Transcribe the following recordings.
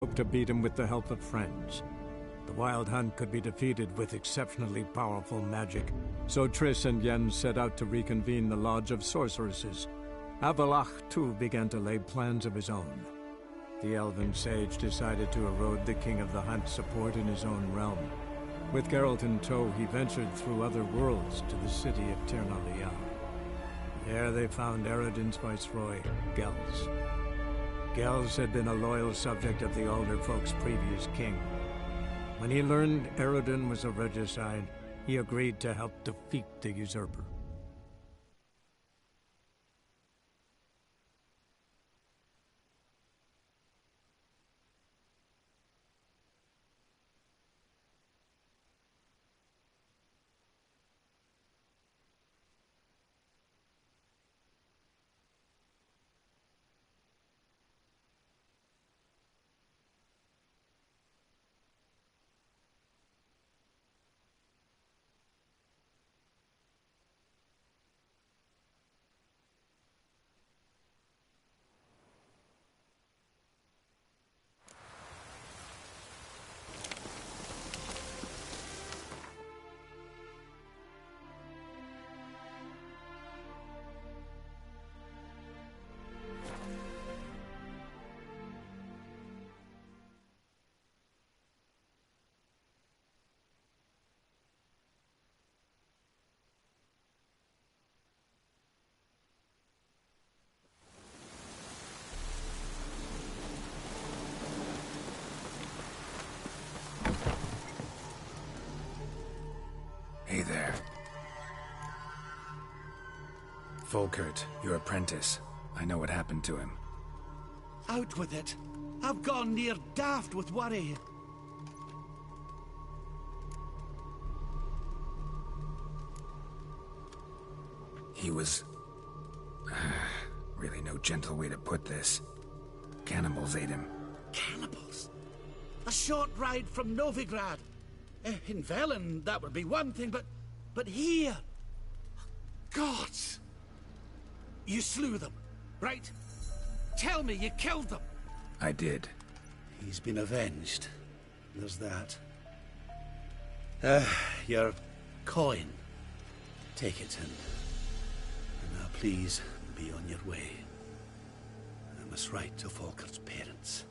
hoped to beat him with the help of friends. The Wild Hunt could be defeated with exceptionally powerful magic, so Triss and Yen set out to reconvene the Lodge of Sorceresses. Avallac'h, too, began to lay plans of his own. The elven sage decided to erode the King of the Hunt's support in his own realm. With Geralt in tow, he ventured through other worlds to the city of Tir na Lial. There they found Eredin's viceroy, Gels. Gels had been a loyal subject of the Alderfolk's previous king. When he learned Eredin was a regicide, he agreed to help defeat the usurper. Hey there. Volkert, your apprentice. I know what happened to him. Out with it. I've gone near daft with worry. He was... really no gentle way to put this. Cannibals ate him. Cannibals? A short ride from Novigrad. In Velen, that would be one thing, but here... Gods! You slew them, right? Tell me you killed them. I did. He's been avenged. There's that. Your coin. Take it and now please be on your way. I must write to Volkert's parents.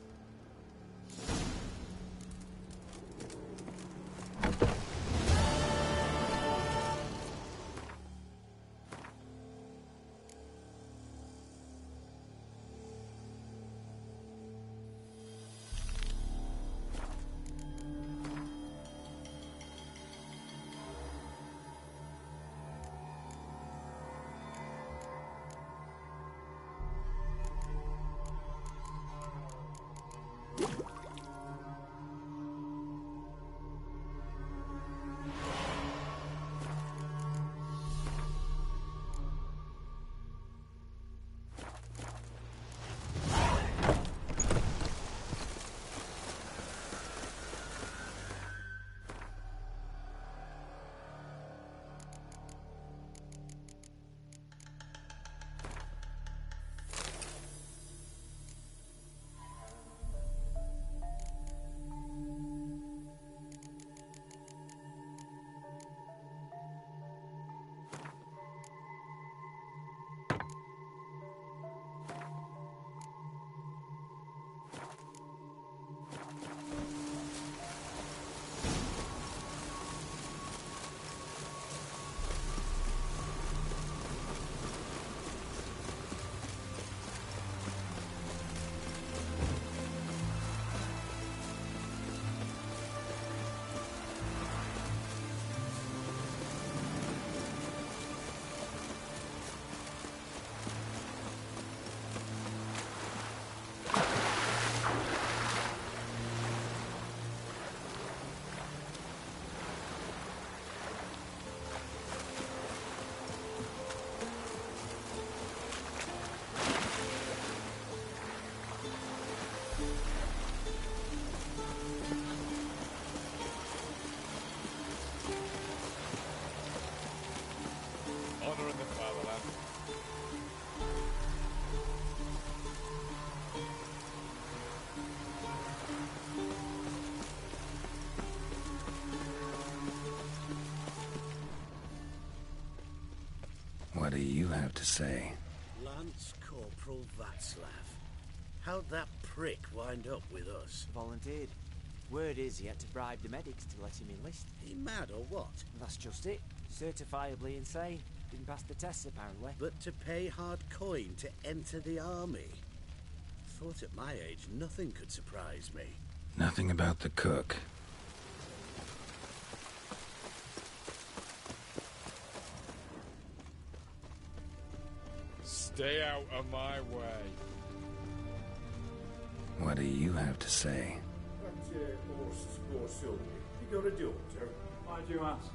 have to say? Lance Corporal Václav. How'd that prick wind up with us? Volunteered. Word is he had to bribe the medics to let him enlist. He mad or what? That's just it. Certifiably insane. Didn't pass the tests, apparently. But to pay hard coin to enter the army? Thought at my age nothing could surprise me. Nothing about the cook. Stay out of my way. What do you have to say? That horse poor Sylvie. You got a daughter? Why do you ask?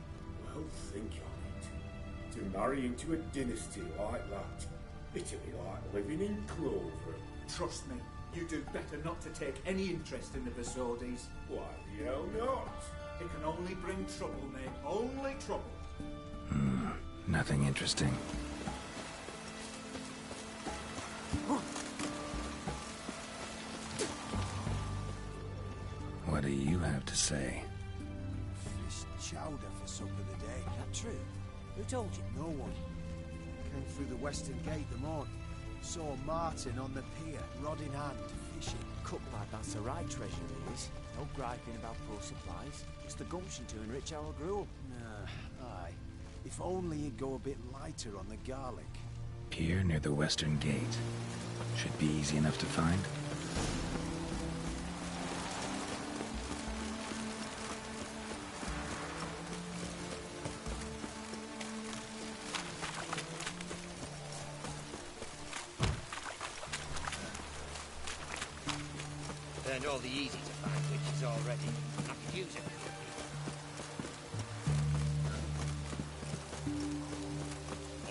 Well, think on it. To marry into a dynasty like that, it'd be like living in clover. Trust me, you do better not to take any interest in the Vesordis. Why the hell not? It can only bring trouble, mate. Only trouble. Nothing interesting. What do you have to say? Fish chowder for supper today. That true? Who told you? No one. Came through the western gate the morning. Saw Martin on the pier, rod in hand, fishing. Cooked like that's the right treasure, he is. No griping about poor supplies. It's the gumption to enrich our gruel. Nah, aye. If only he'd go a bit lighter on the garlic. Pier near the western gate. Should be easy enough to find. Turned all the easy to find witches already. I could use it.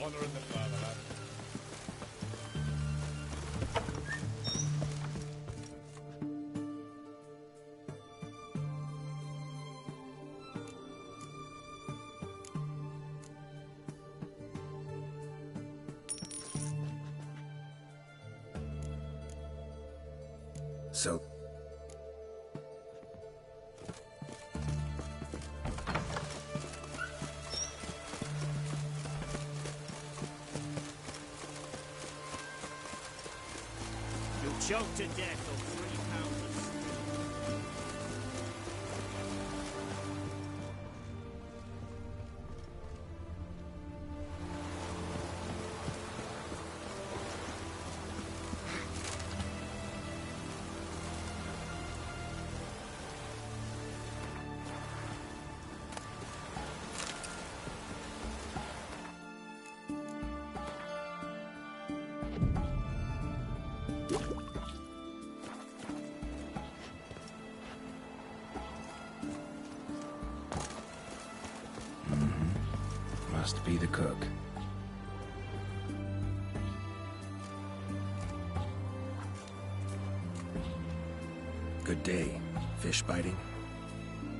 Honor in the fatherland. So, You'll choke to death on 3 pounders. must be the cook. Good day. Fish biting?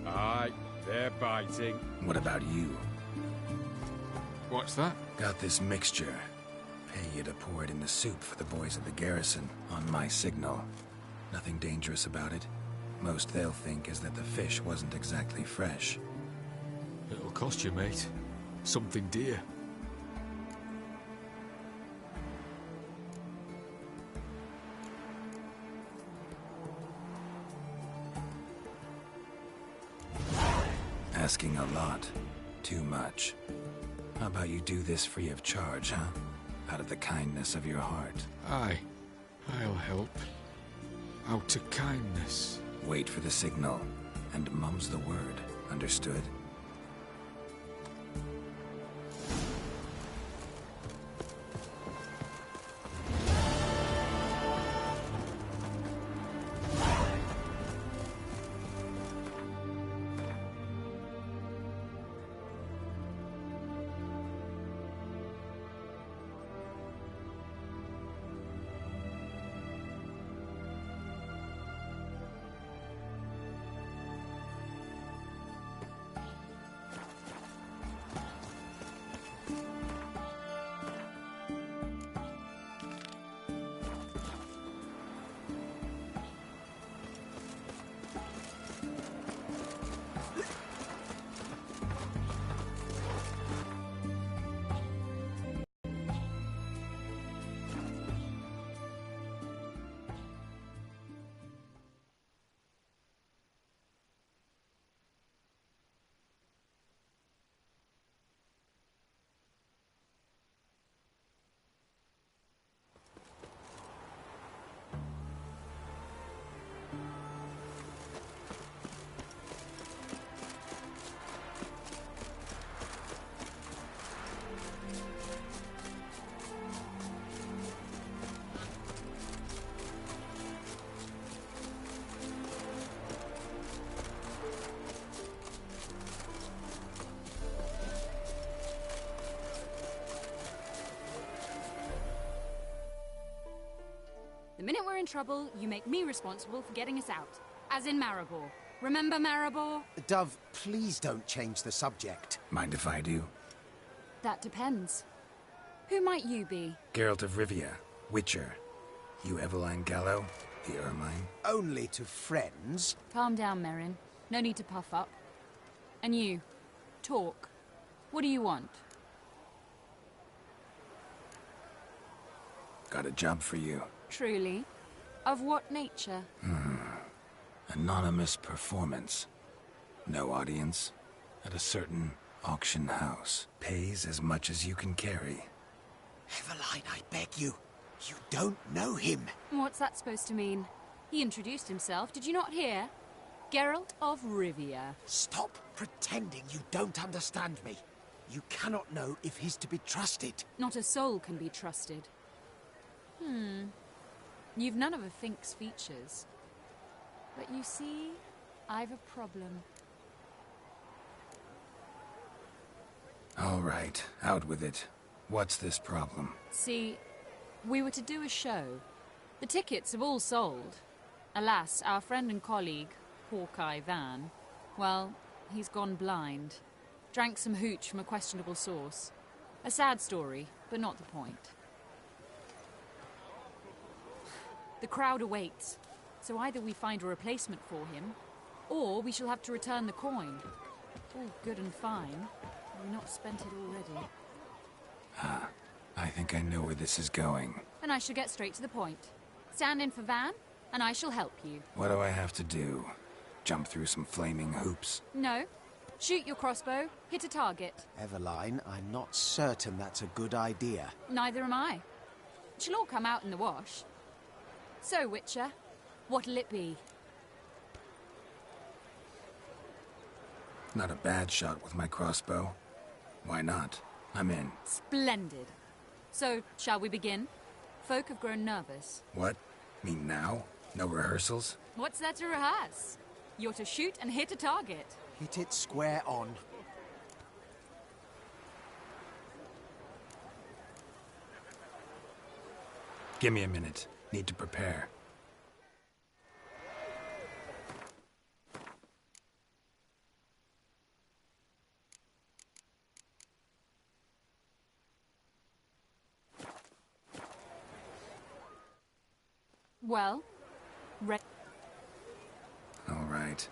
Aye, they're biting. What about you? What's that? Got this mixture. Pay you to pour it in the soup for the boys at the garrison, on my signal. Nothing dangerous about it. Most they'll think is that the fish wasn't exactly fresh. It'll cost you, mate. Something dear. Asking a lot. Too much. How about you do this free of charge, huh? Out of the kindness of your heart. Aye, I'll help. Out of kindness. Wait for the signal, and mum's the word. Understood? in trouble, you make me responsible for getting us out. As in Maribor. Remember Maribor? Dove, please don't change the subject. Mind if I do? That depends. Who might you be? Geralt of Rivia, Witcher. You Eveline Gallo, the Ermine? Only to friends. Calm down, Merrin. No need to puff up. And you, talk. What do you want? Got a job for you. Truly? Of what nature? Anonymous performance. No audience. At a certain auction house. Pays as much as you can carry. Eveline, I beg you. You don't know him. What's that supposed to mean? He introduced himself, did you not hear? Geralt of Rivia. Stop pretending you don't understand me. You cannot know if he's to be trusted. Not a soul can be trusted. You've none of a Fink's features. But you see, I've a problem. All right, out with it. What's this problem? See, we were to do a show. The tickets have all sold. Alas, our friend and colleague, Hawkeye Van, well, he's gone blind. Drank some hooch from a questionable source. A sad story, but not the point. The crowd awaits, so either we find a replacement for him, or we shall have to return the coin. All good and fine. Have we not spent it already? I think I know where this is going. And I shall get straight to the point. Stand in for Van, and I shall help you. What do I have to do? Jump through some flaming hoops? No. Shoot your crossbow, hit a target. Eveline, I'm not certain that's a good idea. Neither am I. It shall all come out in the wash. So, Witcher, what'll it be? Not a bad shot with my crossbow. Why not? I'm in. Splendid. So, shall we begin? Folk have grown nervous. What? Me now? No rehearsals? What's there to rehearse? You're to shoot and hit a target. Hit it square on. Give me a minute. Need to prepare. Well, All right.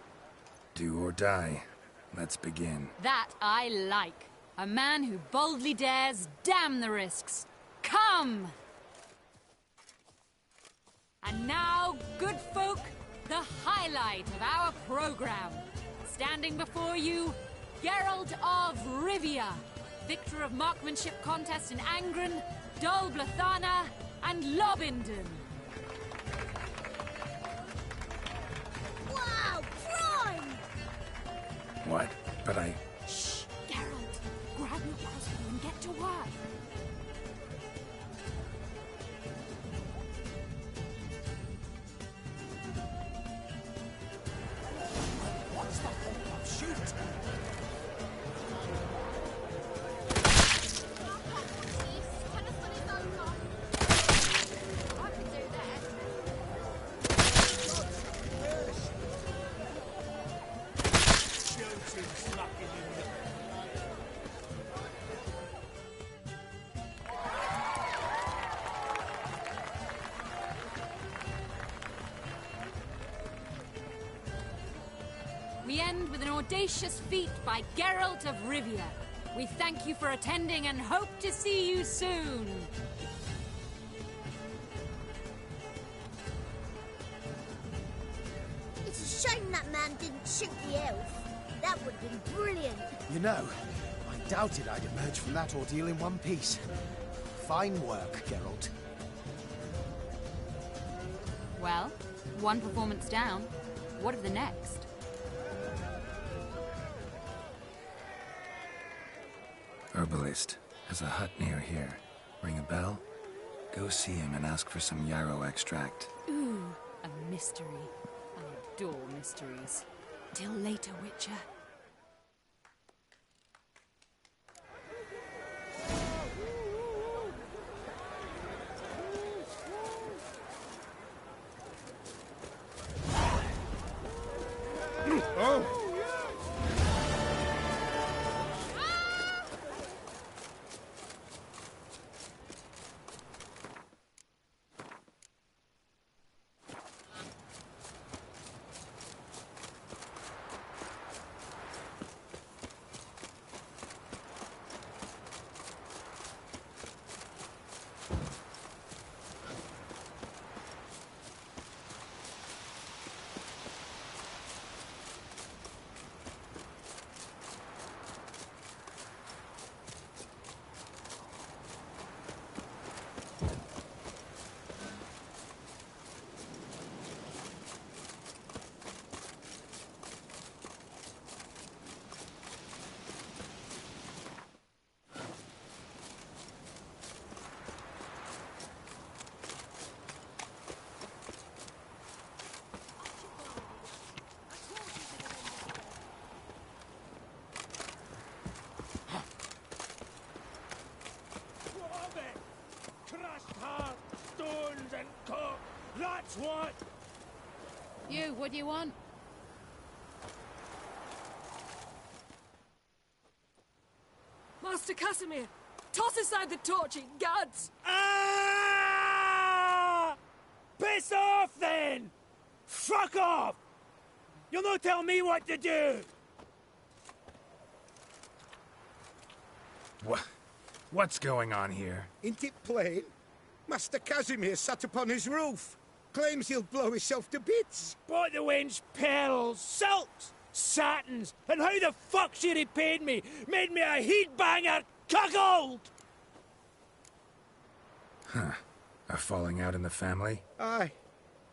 Do or die. Let's begin. that I like. A man who boldly dares, damn the risks. Come! And now, good folk, the highlight of our program. Standing before you, Geralt of Rivia, victor of marksmanship contests in Angren, Dol Blathana, and Lobindon. Wow, prime! What? But I... Shh, Geralt, grab your crossbow and get to work. What's the hold up? Shoot! We end with an audacious feat by Geralt of Rivia. We thank you for attending and hope to see you soon. It's a shame that man didn't shoot the elf. That would have been brilliant. You know, I doubted I'd emerge from that ordeal in one piece. Fine work, Geralt. Well, one performance down. What of the next? Herbalist. Has a hut near here. Ring a bell? Go see him and ask for some yarrow extract. Ooh, a mystery. I adore mysteries. Till later, Witcher. You, what do you want? Master Casimir! Toss aside the torch, gads! Ah! Piss off, then! Fuck off! You'll not tell me what to do! What's going on here? Ain't it plain? Master Casimir sat upon his roof. Claims he'll blow himself to bits. Bought the wench pearls, silks, satins, and how the fuck she repaid me? Made me a heat-banger cuckold! Huh. A falling out in the family? Aye.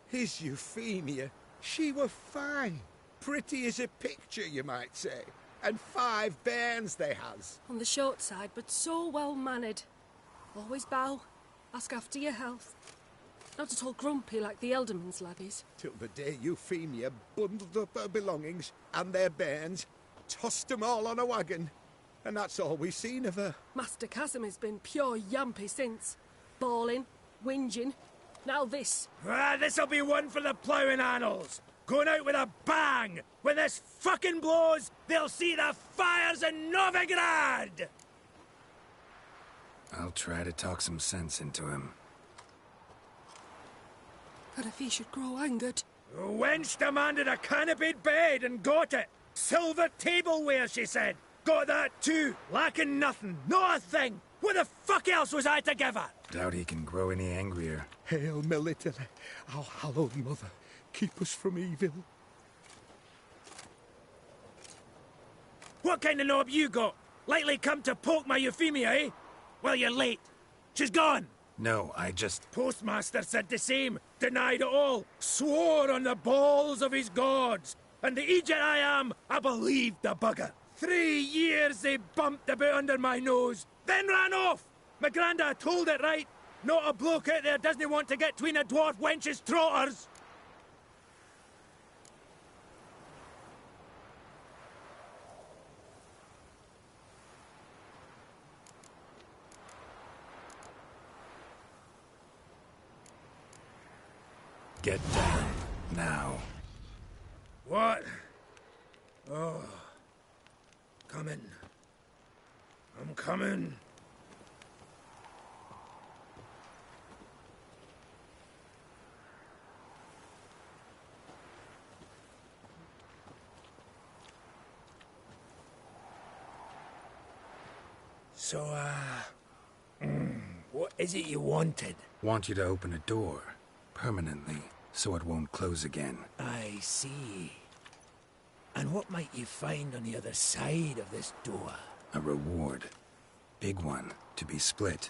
His Euphemia. She were fine. Pretty as a picture, you might say. And 5 bairns they has. On the short side, but so well-mannered. Always bow, ask after your health. Not at all grumpy like the Elderman's laddies. Till the day Euphemia bundled up her belongings and their bairns, tossed 'em all on a wagon. And that's all we've seen of her. Master Casimir's been pure yampy since. Bawling, whinging, now this. Ah, this'll be one for the ploughing annals. Going out with a bang! When this fucking blows, they'll see the fires in Novigrad! I'll try to talk some sense into him. But if he should grow angered... The wench demanded a canopied bed and got it. Silver tableware, she said. Got that too. Lacking nothing. Not a thing. What the fuck else was I to give her? Doubt he can grow any angrier. Hail Melitele, our hallowed mother. Keep us from evil. What kind of knob you got? Likely come to poke my Euphemia, eh? Well, you're late. She's gone. No, I just... Postmaster said the same. Denied it all. Swore on the balls of his gods. And the Egypt I am, I believed the bugger. 3 years they bumped about under my nose, then ran off. My granda told it right. Not a bloke out there doesn't want to get tween a dwarf wench's trotters. Get down, now. What? Oh. Coming. I'm coming. So, what is it you wanted? Want you to open a door, permanently, so it won't close again. I see. And what might you find on the other side of this door? A reward. Big one, to be split.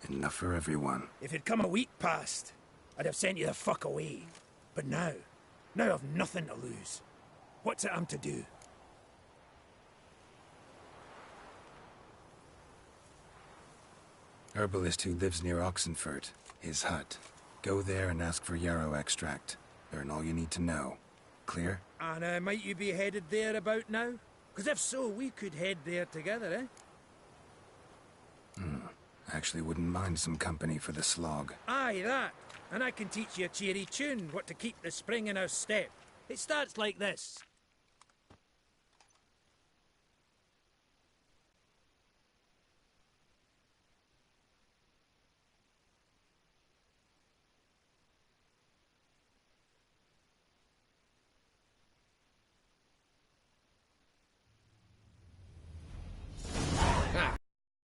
Enough for everyone. If it'd come a week past, I'd have sent you the fuck away. But now I've nothing to lose. What's it I'm to do? Herbalist who lives near Oxenfurt. His hut. Go there and ask for yarrow extract. Learn all you need to know. Clear? And might you be headed there about now? Because if so, we could head there together, eh? Actually wouldn't mind some company for the slog. Aye, that. And I can teach you a cheery tune, what to keep the spring in our step. It starts like this.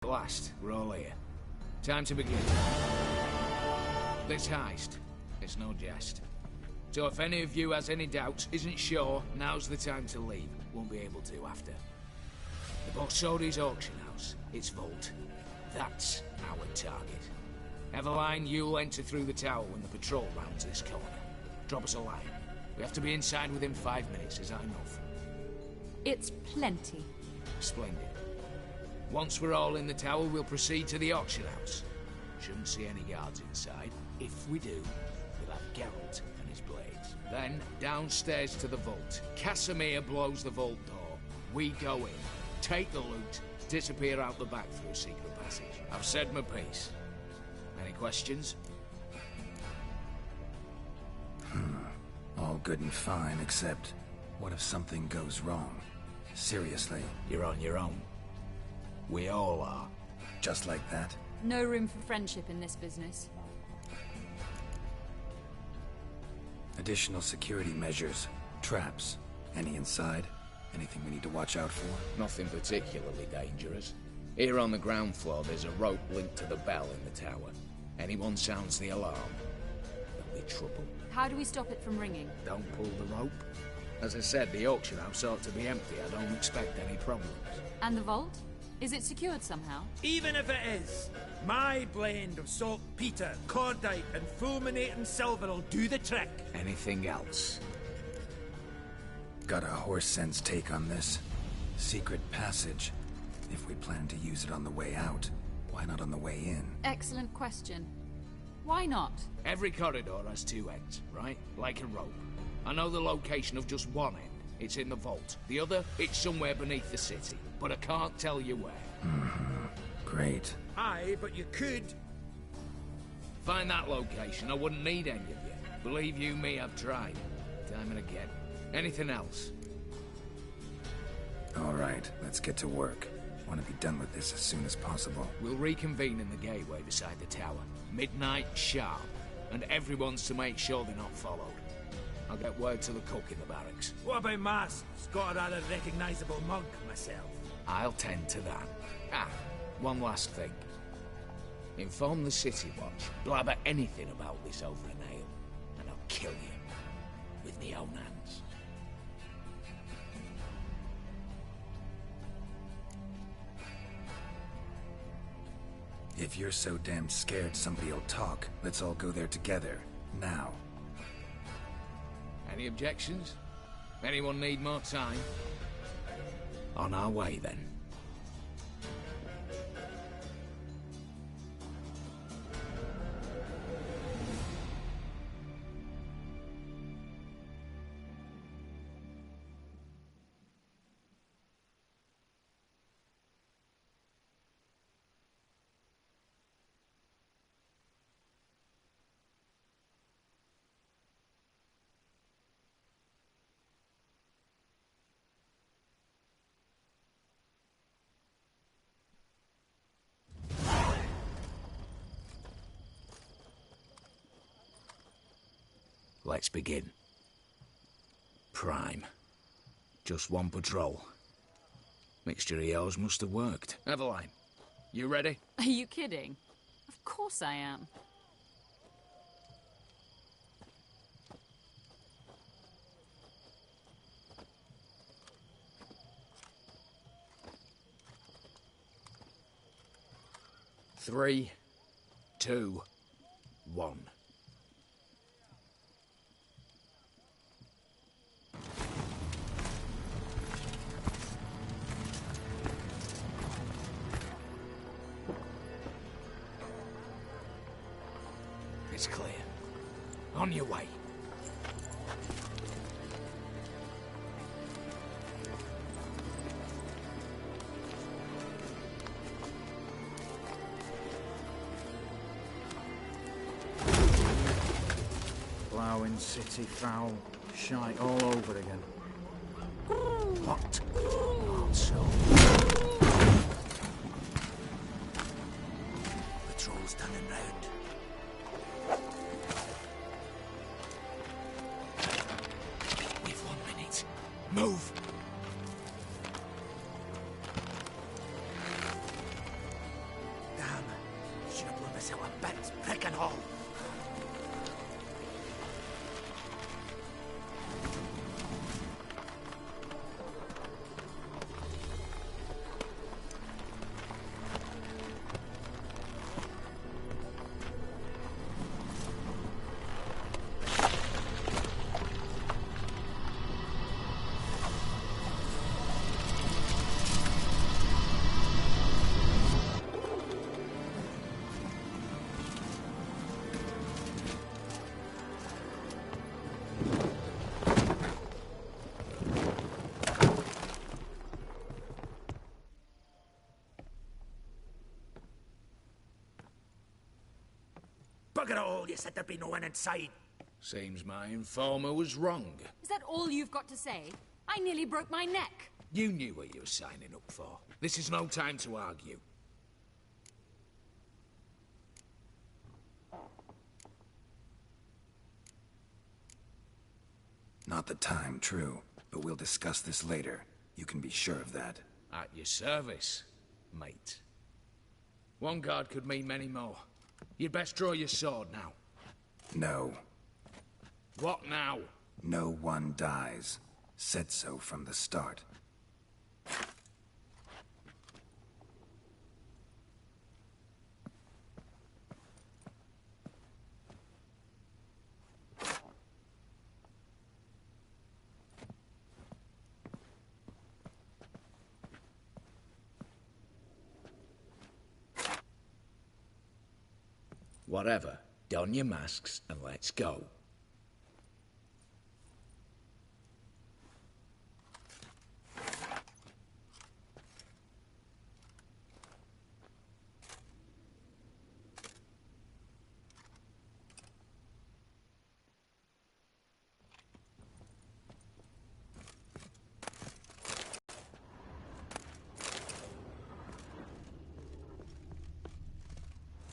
Last, we're all here. Time to begin. This heist, it's no jest. So if any of you has any doubts, isn't sure, now's the time to leave. Won't be able to after. The Borsodi's auction house, its vault. That's our target. Eveline, you'll enter through the tower when the patrol rounds this corner. Drop us a line. We have to be inside within 5 minutes, is that enough? It's plenty. Splendid. Once we're all in the tower, we'll proceed to the auction house. Shouldn't see any guards inside. If we do, we'll have Geralt and his blades. Then, downstairs to the vault. Casimir blows the vault door. We go in, take the loot, disappear out the back through a secret passage. I've said my piece. Any questions? All all good and fine, except what if something goes wrong? Seriously. You're on your own. We all are. Just like that? No room for friendship in this business. Additional security measures. Traps. Any inside? Anything we need to watch out for? Nothing particularly dangerous. Here on the ground floor, there's a rope linked to the bell in the tower. Anyone sounds the alarm, there'll be trouble. How do we stop it from ringing? Don't pull the rope. As I said, the auction house ought to be empty. I don't expect any problems. And the vault? Is it secured somehow? Even if it is, my blend of saltpeter, cordite, and fulminating silver will do the trick. Anything else? Got a horse sense take on this. Secret passage. If we plan to use it on the way out, why not on the way in? Excellent question. Why not? Every corridor has two ends, right? Like a rope. I know the location of just one end. It's in the vault. The other, it's somewhere beneath the city. But I can't tell you where. Mm-hmm. Great. Aye, but you could. Find that location, I wouldn't need any of you. Believe you me, I've tried. Time and again. Anything else? All right, let's get to work. Want to be done with this as soon as possible. We'll reconvene in the gateway beside the tower. Midnight sharp. And everyone's to make sure they're not followed. I'll get word to the cook in the barracks. What about Mast? It's got a rather recognisable mug, myself. I'll tend to that. Ah, one last thing. Inform the City Watch. Blabber anything about this over an ale, and I'll kill you. With my own hands. If you're so damn scared somebody'll talk, let's all go there together. Now. Any objections? Anyone need more time? On our way, then. Let's begin. Prime. Just one patrol. Mixture of yours must have worked. Eveline, you ready? Are you kidding? Of course I am. Three, 2, 1. It's clear. On your way. Ploughing city foul. Shite all over again. What? Also. Patrol's turning round. We've 1 minute. Move! Damn. Should have blown this out a bit. Prick and all. Bugger it all, you said there'd be no one inside. Seems my informer was wrong. Is that all you've got to say? I nearly broke my neck. You knew what you were signing up for. This is no time to argue. Not the time, true. But we'll discuss this later. You can be sure of that. At your service, mate. One guard could mean many more. You'd best draw your sword now. No. What now? No one dies. Said so from the start. Whatever. Don your masks and let's go.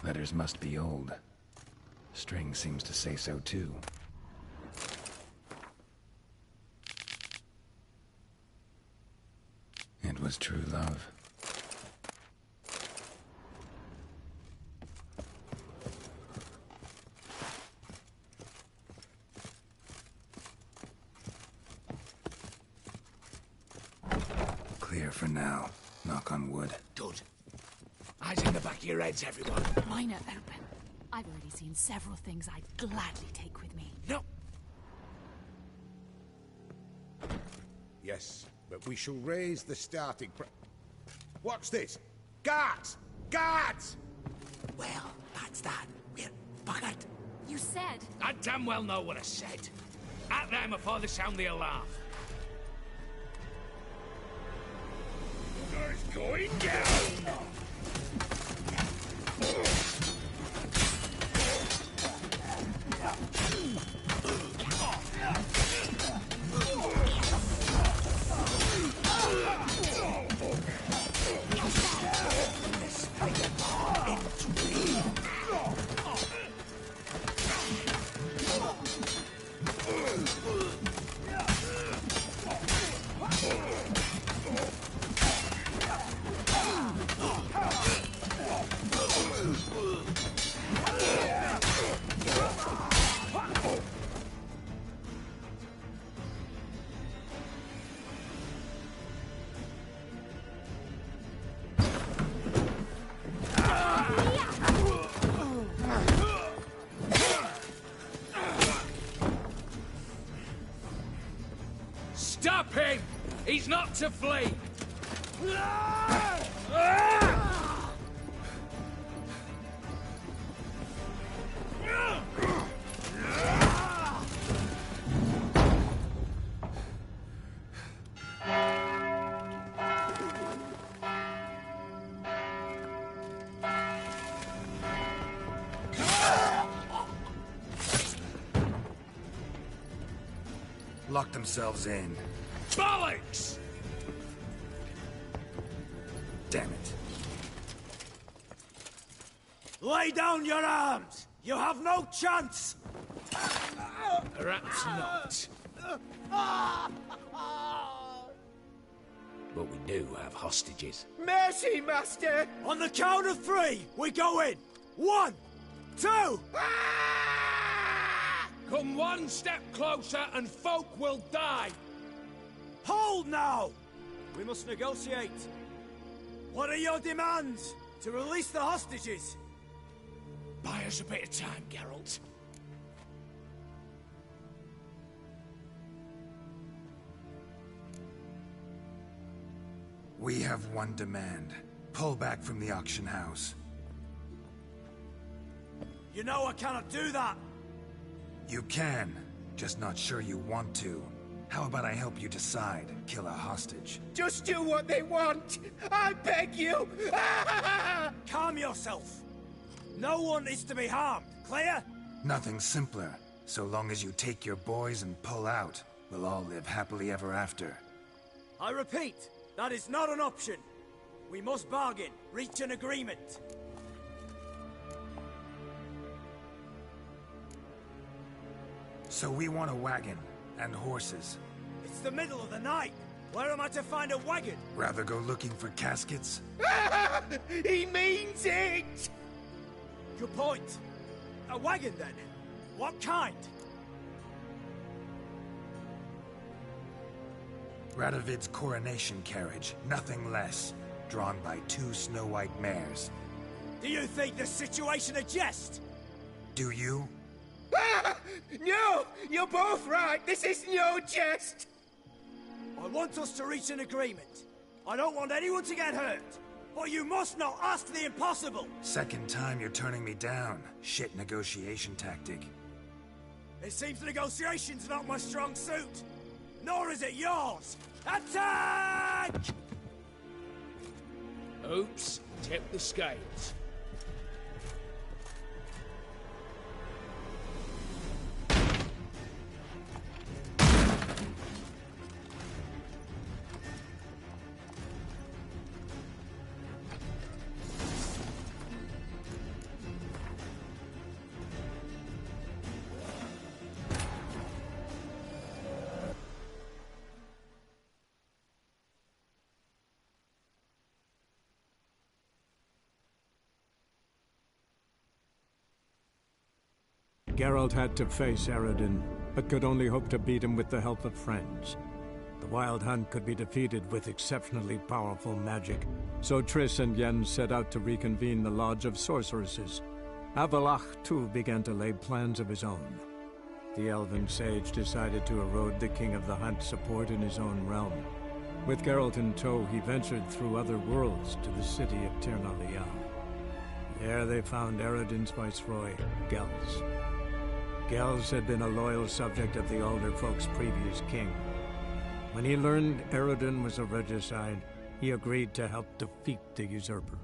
Letters must be old. String seems to say so too. It was true love. Clear for now. Knock on wood. Good. Eyes in the back of your heads, everyone. Mine are open. I've already seen several things I'd gladly take with me. No. Yes, but we shall raise the starting What's this? Guards! Guards! Well, that's that. We're buggered. You said... I damn well know what I said. At them before they sound the alarm. It's going down! Stop him! He's not to flee! Lock themselves in. Bollocks! Damn it. Lay down your arms! You have no chance! Perhaps not. But we do have hostages. Mercy, Master! On the count of 3, we go in! 1, 2... Come one step closer and folk will die! Hold now! We must negotiate. What are your demands? To release the hostages? Buy us a bit of time, Geralt. We have one demand. Pull back from the auction house. You know I cannot do that! You can, just not sure you want to. How about I help you decide? Kill a hostage. Just do what they want! I beg you! Calm yourself. No one is to be harmed, clear? Nothing simpler. So long as you take your boys and pull out, we'll all live happily ever after. I repeat, that is not an option. We must bargain, reach an agreement. So we want a wagon, and horses. It's the middle of the night. Where am I to find a wagon? Rather go looking for caskets? He means it! Good point. A wagon, then? What kind? Radovid's coronation carriage, nothing less. Drawn by 2 snow-white mares. Do you think the situation a jest? Do you? No! You're both right! This is no jest! I want us to reach an agreement. I don't want anyone to get hurt. But you must not ask the impossible! Second time you're turning me down. Shit negotiation tactic. It seems negotiation's not my strong suit. Nor is it yours! Attack! Oops, tip the scales. Geralt had to face Eredin, but could only hope to beat him with the help of friends. The Wild Hunt could be defeated with exceptionally powerful magic, so Triss and Yen set out to reconvene the Lodge of Sorceresses. Avallac'h, too, began to lay plans of his own. The elven sage decided to erode the King of the Hunt's support in his own realm. With Geralt in tow, he ventured through other worlds to the city of Tir na Lial. There they found Eredin's viceroy, Gels. Gels had been a loyal subject of the Alder Folk's previous king. When he learned Eredin was a regicide, he agreed to help defeat the usurper.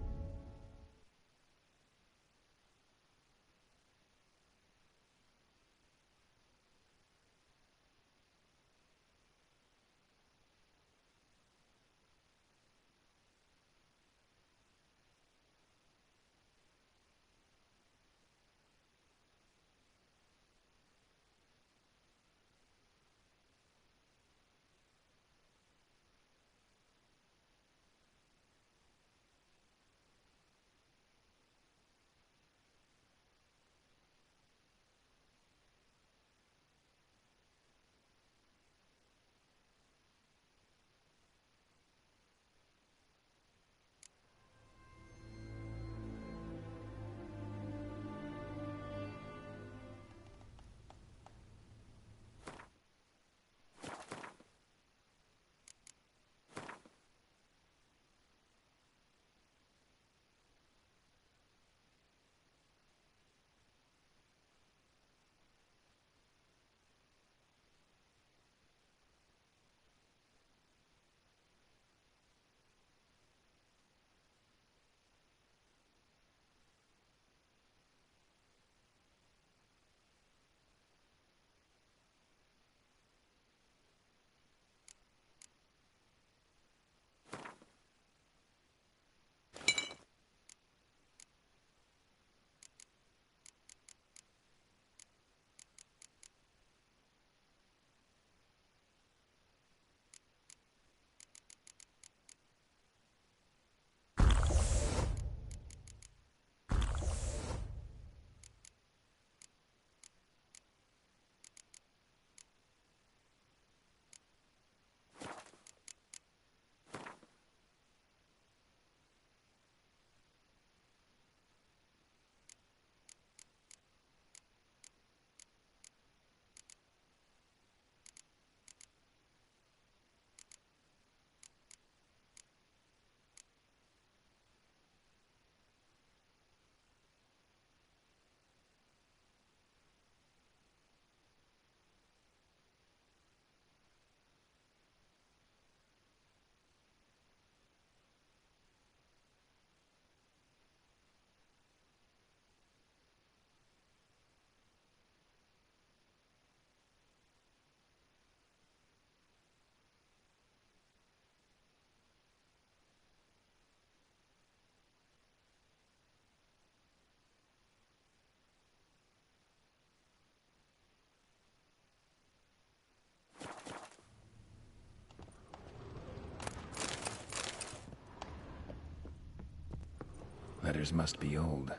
feathers must be old.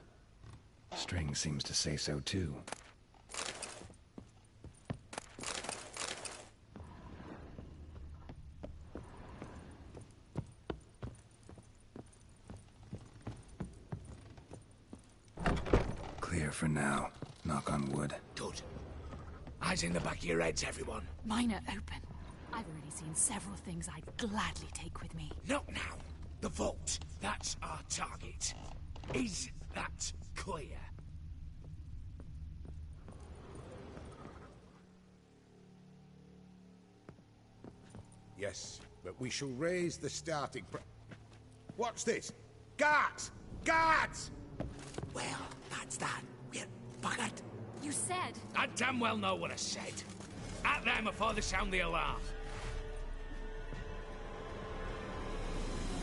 String seems to say so too. Clear for now. Knock on wood. Good. Eyes in the back of your heads, everyone. Mine are open. I've already seen several things I'd gladly take with me. Not now. The vault. That's our target. Is that clear? Yes, but we shall raise the starting What's this? Guards! Guards! Well, that's that. We're buggered. You said... I damn well know what I said. At them before they sound the alarm.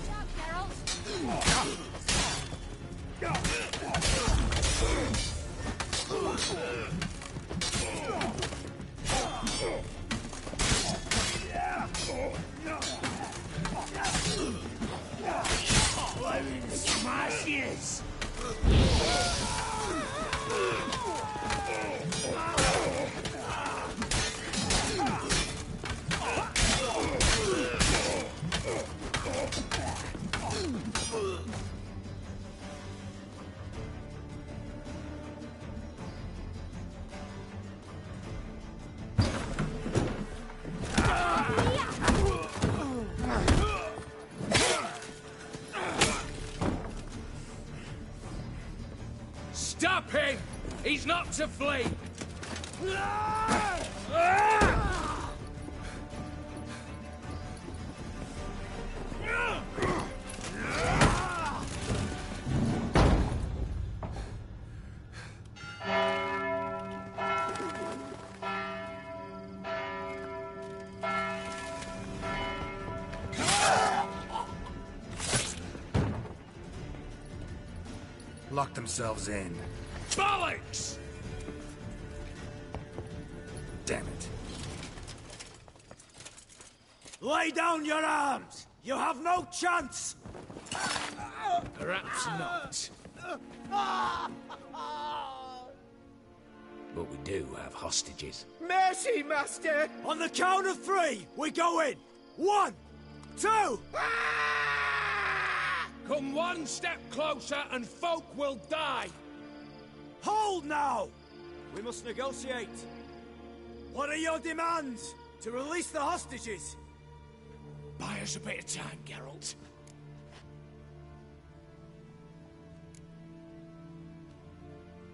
Watch out, Geralt! Smashes! Stop him! He's not to flee! Lock themselves in. Bollocks! Damn it. Lay down your arms! You have no chance! Perhaps not. But we do have hostages. Mercy, Master! On the count of 3, we go in! 1, 2... Come one step closer and folk will die! Hold now! We must negotiate. What are your demands? To release the hostages? Buy us a bit of time, Geralt.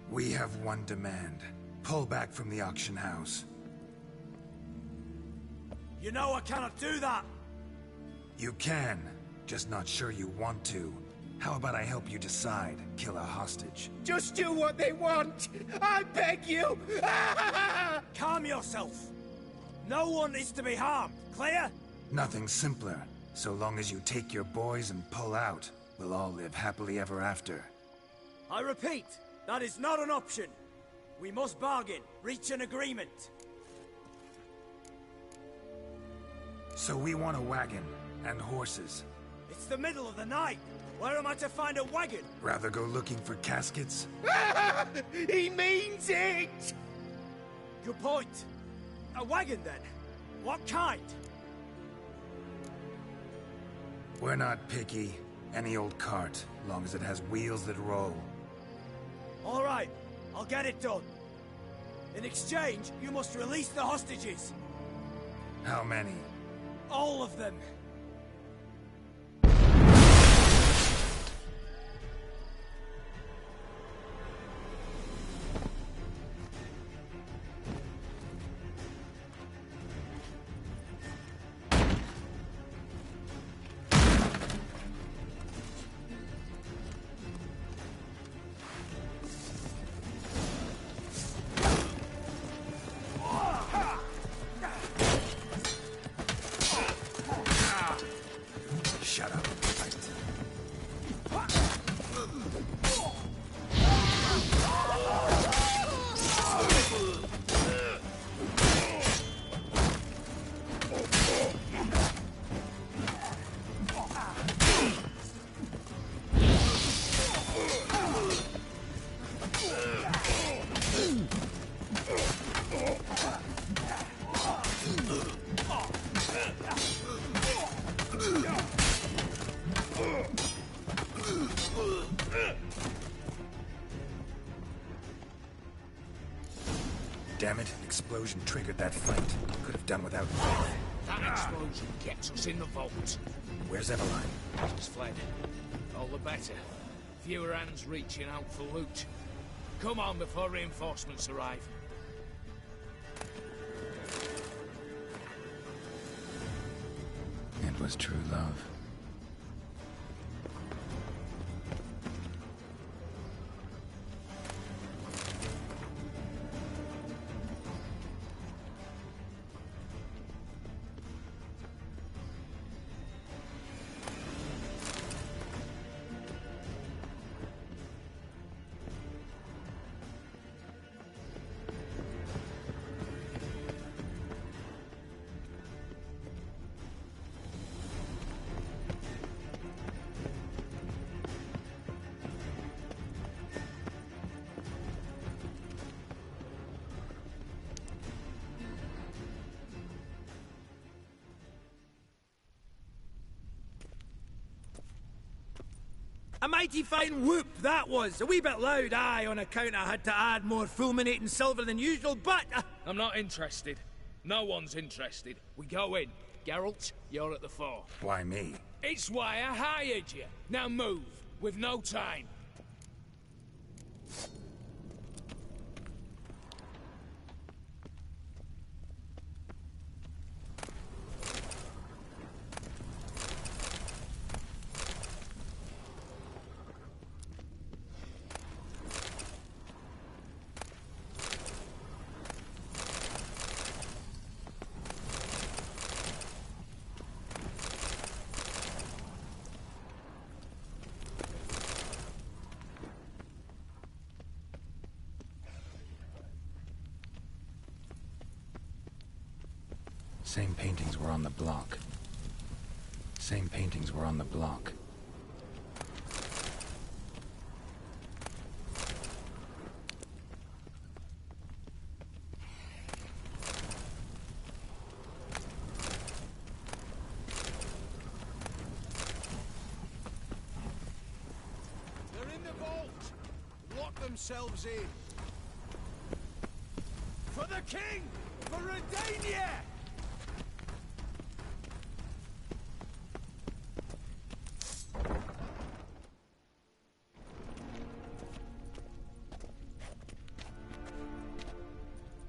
We have one demand. Pull back from the auction house. You know I cannot do that! You can. Just not sure you want to. How about I help you decide? Kill a hostage. Just do what they want! I beg you! Calm yourself. No one is to be harmed, clear? Nothing simpler. So long as you take your boys and pull out, we'll all live happily ever after. I repeat, that is not an option. We must bargain, reach an agreement. So we want a wagon and horses. It's the middle of the night. Where am I to find a wagon? Rather go looking for caskets? He means it! Good point. A wagon, then? What kind? We're not picky. Any old cart, long as it has wheels that roll. All right, I'll get it done. In exchange, you must release the hostages. How many? All of them. Shut up. damn it. An explosion triggered that fight. Could have done without it. That explosion kept us in the vault. Where's Eveline? She's fled. All the better. Fewer hands reaching out for loot. Come on before reinforcements arrive. It was true love. A mighty fine whoop, that was. A wee bit loud, aye, on account I had to add more fulminating silver than usual, but... I'm not interested. No one's interested. We go in. Geralt, you're at the fore. Why me? It's why I hired you. Now move. We've no time. Same paintings were on the block. Same paintings were on the block. They're in the vault! Lock themselves in! For the king! For Redania!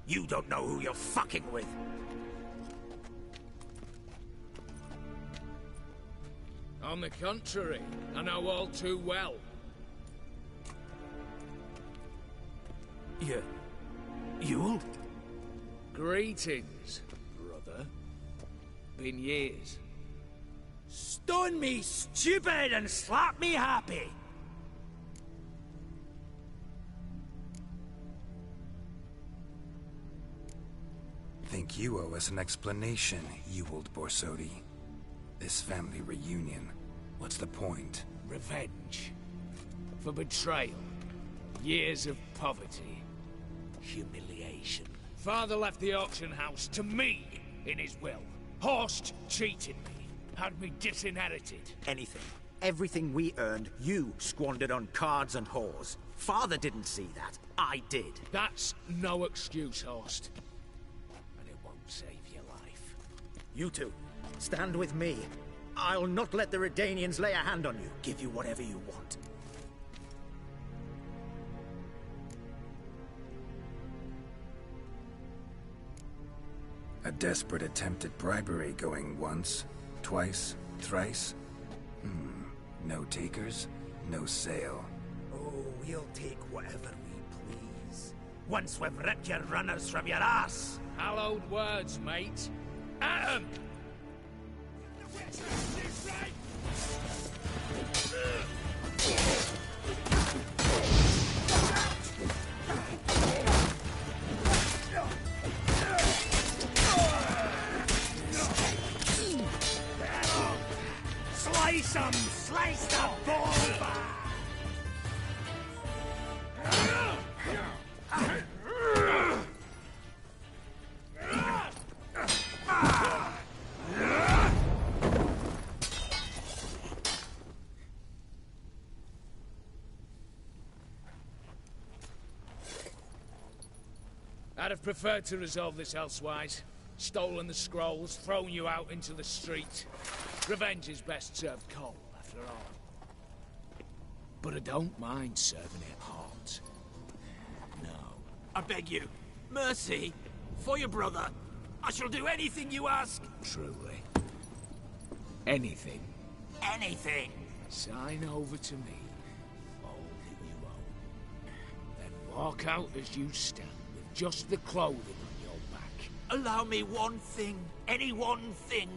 You don't know who you're fucking with. On the contrary, I know all too well. You? Greetings, brother. Been years. Stone me stupid and slap me happy. Think you owe us an explanation, Ewald Borsodi. This family reunion, what's the point? Revenge. For betrayal. Years of poverty. Humiliation. Father left the auction house to me in his will. Horst cheated me. Had me disinherited. Anything. Everything we earned, you squandered on cards and whores. Father didn't see that. I did. That's no excuse, Horst. Save your life. You two, stand with me. I'll not let the Redanians lay a hand on you. Give you whatever you want. A desperate attempt at bribery going once, twice, thrice? No takers, no sale. Oh, we'll take whatever we please. Once we've ripped your runners from your ass. Hallowed words, mate. At 'em! Slice 'em! Slice the ball back! I'd have preferred to resolve this elsewise. Stolen the scrolls, thrown you out into the street. Revenge is best served cold, after all. But I don't mind serving it hot. No. I beg you, mercy, for your brother. I shall do anything you ask. Truly. Anything. Anything. Sign over to me all that you own. Then walk out as you stand, with just the clothing on your back. Allow me one thing. Any one thing.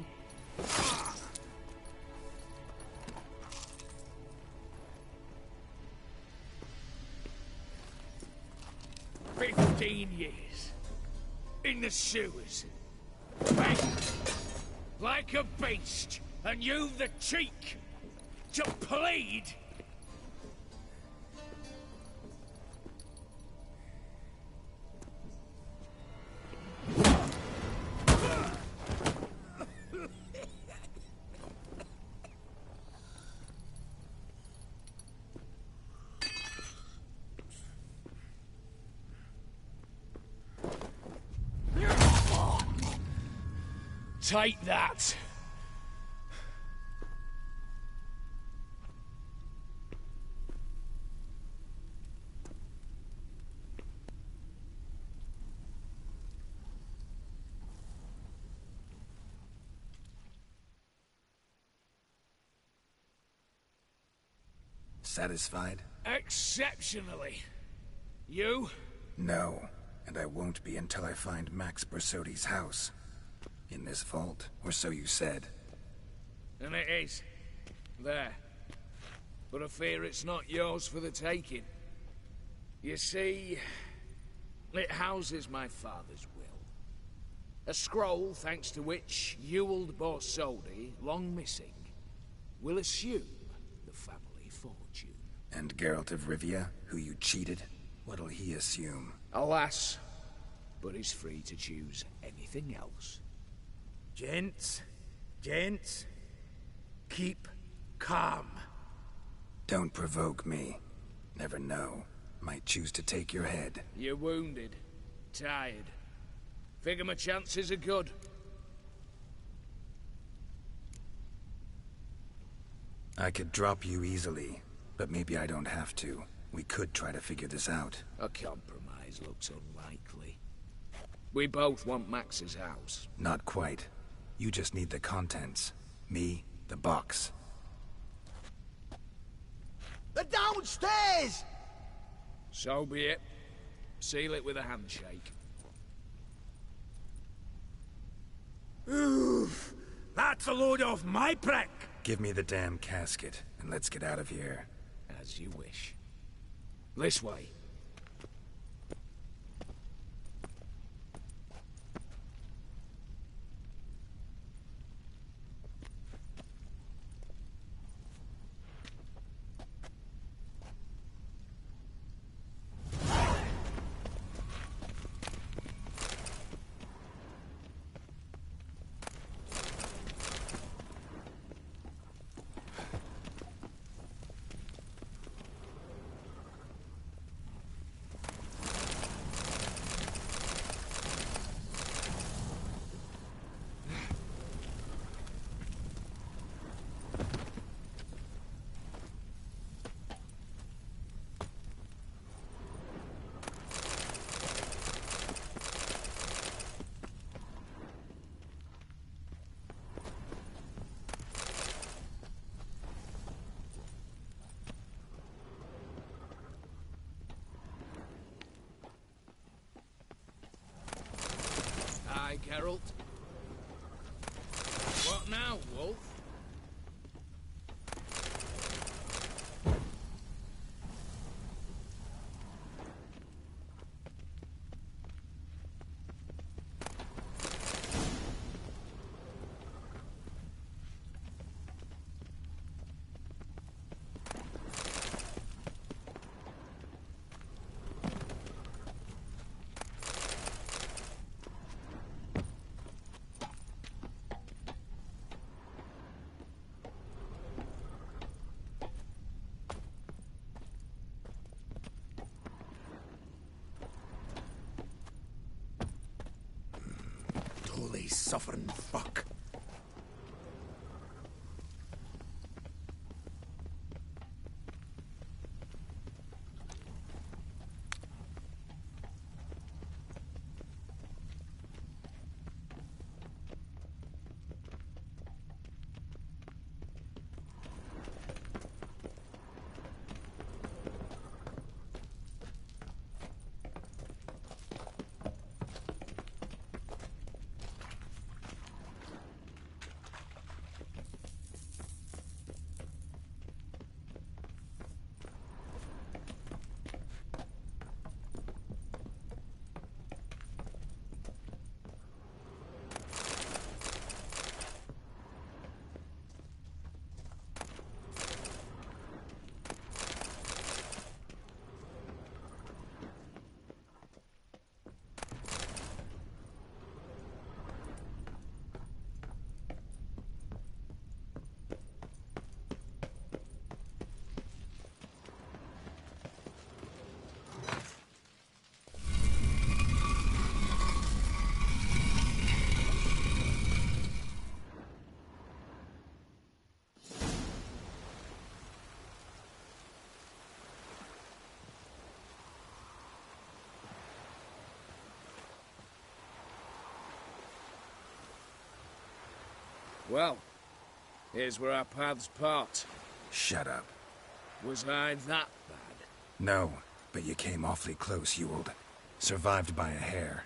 15 years. In the sewers. Begged. Like a beast. And you the cheek to plead. Take that. Satisfied? Exceptionally. You? No, and I won't be until I find Max Bersodi's house. In this vault, or so you said. And it is. There. But I fear it's not yours for the taking. You see, it houses my father's will. A scroll thanks to which Ewald Borsodi, long missing, will assume the family fortune. And Geralt of Rivia, who you cheated, what'll he assume? Alas, but he's free to choose anything else. Gents, keep calm. Don't provoke me. Never know. Might choose to take your head. You're wounded. Tired. Figure my chances are good. I could drop you easily, but maybe I don't have to. We could try to figure this out. A compromise looks unlikely. We both want Max's house. Not quite. You just need the contents. Me, the box. They're downstairs! So be it. Seal it with a handshake. Oof! That's a load off my prick! Give me the damn casket, and let's get out of here. As you wish. This way. Geralt. What now, Wolf? suffering fuck. Well, here's where our paths part. Shut up. Was I that bad? No, but you came awfully close, Ewald. Survived by a hair.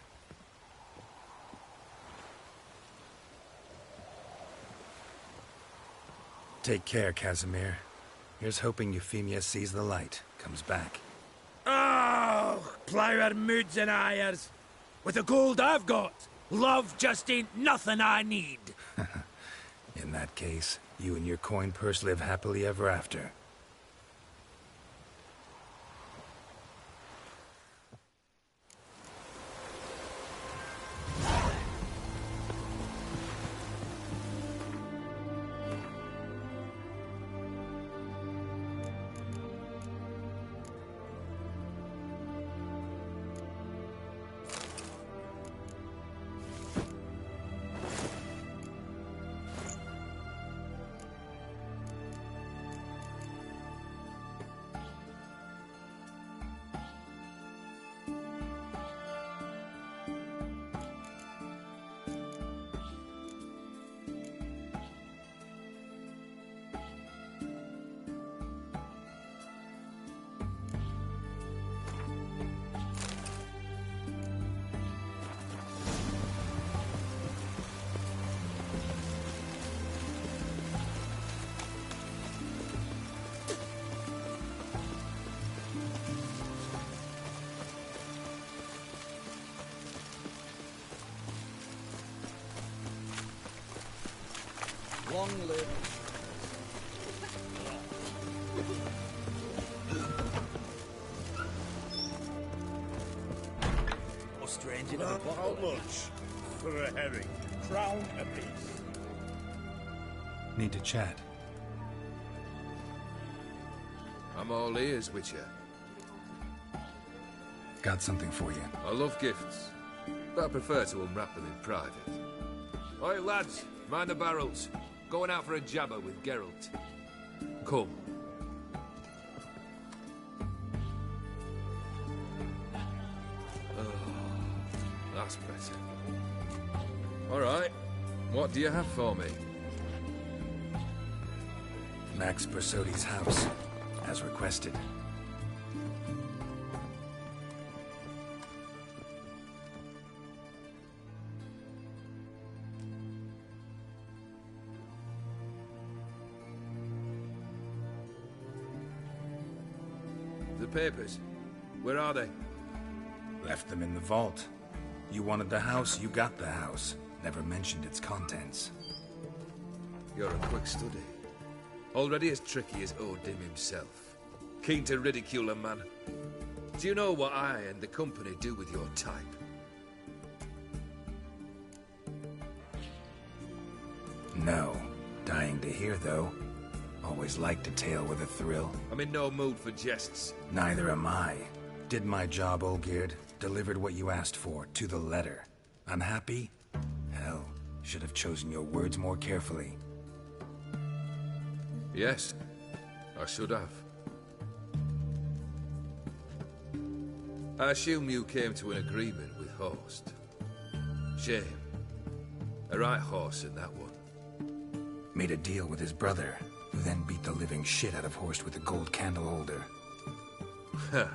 Take care, Casimir. Here's hoping Euphemia sees the light, comes back. Oh, plougher moods and ires. With the gold I've got, love just ain't nothing I need. In that case, you and your coin purse live happily ever after. Long live. Or strange in How much for a herring? Crown apiece. Need to chat. I'm all ears, Witcher. Got something for you. I love gifts, but I prefer to unwrap them in private. Oi, lads, mind the barrels. Going out for a jabber with Geralt. Come. Oh, that's better. All right. What do you have for me? Max Bersodi's house, as requested. The papers. Where are they? Left them in the vault. You wanted the house, you got the house. Never mentioned its contents. You're a quick study. Already as tricky as Odin himself. Keen to ridicule a man. Do you know what I and the company do with your type? No. Dying to hear, though. Always liked a tale with a thrill. I'm in no mood for jests. Neither am I. Did my job, Olgierd. Delivered what you asked for, to the letter. Unhappy? Hell, Should have chosen your words more carefully. Yes, I should have. I assume you came to an agreement with Horst. Shame. A right horse in that one. Made a deal with his brother, who then beat the living shit out of Horst with a gold candle holder. Ha.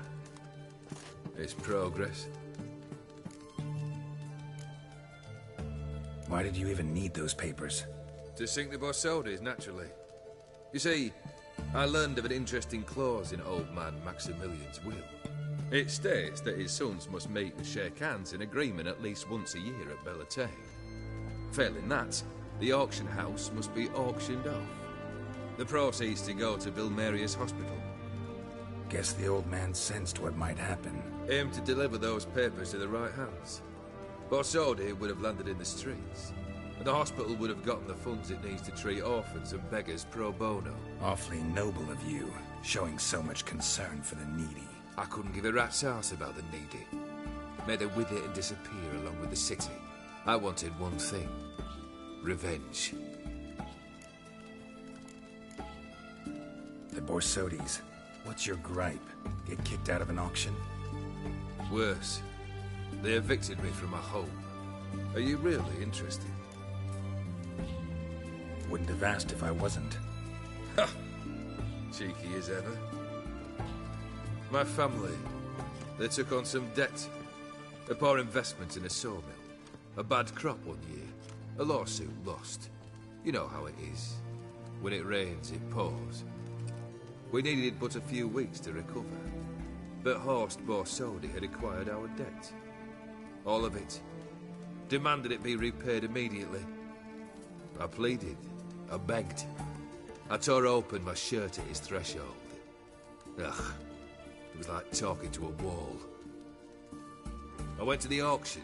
It's progress. Why did you even need those papers? To sink the Borsodis, naturally. You see, I learned of an interesting clause in old man Maximilian's will. It states that his sons must meet and shake hands in agreement at least once a year at Bellatane. Failing that, the auction house must be auctioned off. The proceeds to go to Vilmerius Hospital. Guess the old man sensed what might happen. Aimed to deliver those papers to the right hands. Borsodi would have landed in the streets, and the hospital would have gotten the funds it needs to treat orphans and beggars pro bono. Awfully noble of you, showing so much concern for the needy. I couldn't give a rat's ass about the needy. Made her with it and disappear along with the city. I wanted one thing. Revenge. The Borsodis. What's your gripe? Get kicked out of an auction? Worse. They evicted me from my home. Are you really interested? Wouldn't have asked if I wasn't. Ha! Cheeky as ever. My family, they took on some debt. A poor investment in a sawmill. A bad crop one year. A lawsuit lost. You know how it is. When it rains, it pours. We needed but a few weeks to recover. But Horst Borsodi had acquired our debt. All of it. Demanded it be repaid immediately. I pleaded. I begged. I tore open my shirt at his threshold. Ugh. It was like talking to a wall. I went to the auction.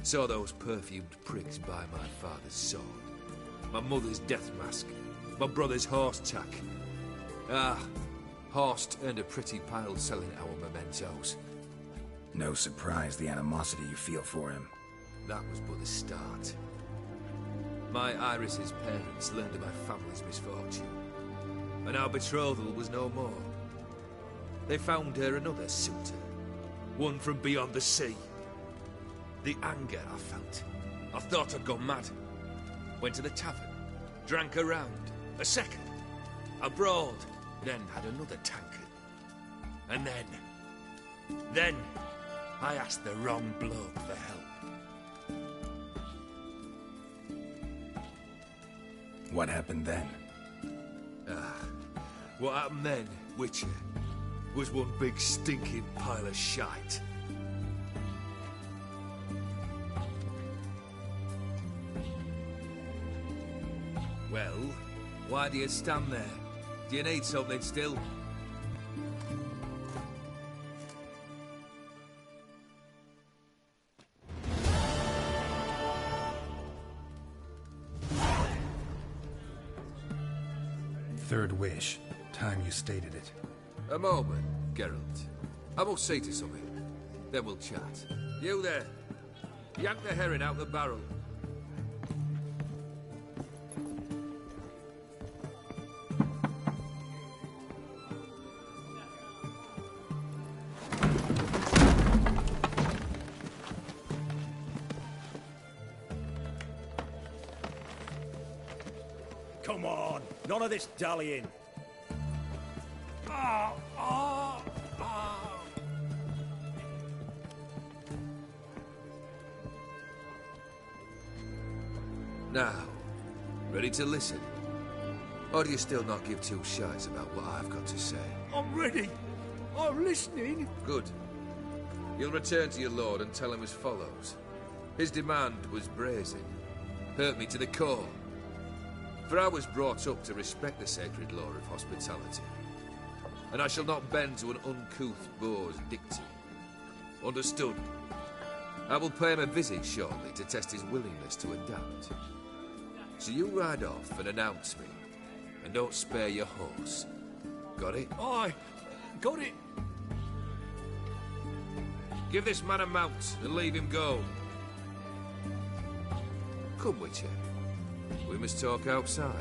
Saw those perfumed pricks buy my father's sword. My mother's death mask. My brother's horse tack. Ah, Horst earned a pretty pile selling our mementos. No surprise the animosity you feel for him. That was but the start. My Iris's parents learned of my family's misfortune. And our betrothal was no more. They found her another suitor. One from beyond the sea. The anger I felt. I thought I'd gone mad. Went to the tavern. Drank a round. A second. I brawled. Then had another tankard. And then I asked the wrong bloke for help. What happened then? What happened then, Witcher, was one big stinking pile of shite. Well, why do you stand there? Do you need something still? Third wish. Time you stated it. A moment, Geralt. I must say to something. Then we'll chat. You there. Yank the herring out the barrel. Come on, none of this dallying. Now, ready to listen? Or do you still not give two shites about what I've got to say? I'm ready. I'm listening. Good. You'll return to your lord and tell him as follows. His demand was brazen. Hurt me to the core. For I was brought up to respect the sacred law of hospitality. And I shall not bend to an uncouth boor's dictum. Understood? I will pay him a visit shortly to test his willingness to adapt. So you ride off and announce me. And don't spare your horse. Got it? Aye, got it. Give this man a mount and leave him go. Come, Witcher. We must talk outside.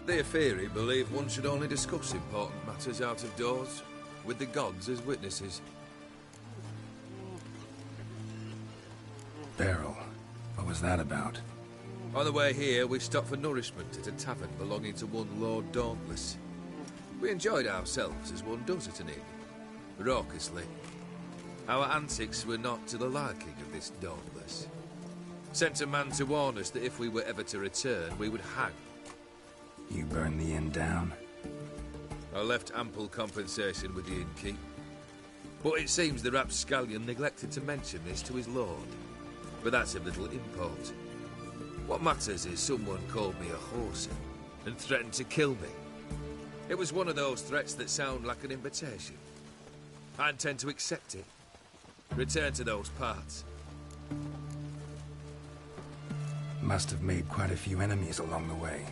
The Aetheri believe one should only discuss important matters out of doors, with the gods as witnesses. Beryl, what was that about? On the way here, we stopped for nourishment at a tavern belonging to one Lord Dauntless. We enjoyed ourselves as one does at an inn, raucously. Our antics were not to the liking of this Dauntless. Sent a man to warn us that if we were ever to return, we would hang. You burned the inn down? I left ample compensation with the innkeep. But it seems the rapscallion neglected to mention this to his lord. But that's of little import. What matters is someone called me a whoreson and threatened to kill me. It was one of those threats that sound like an invitation. I intend to accept it. Return to those parts. Must have made quite a few enemies along the way.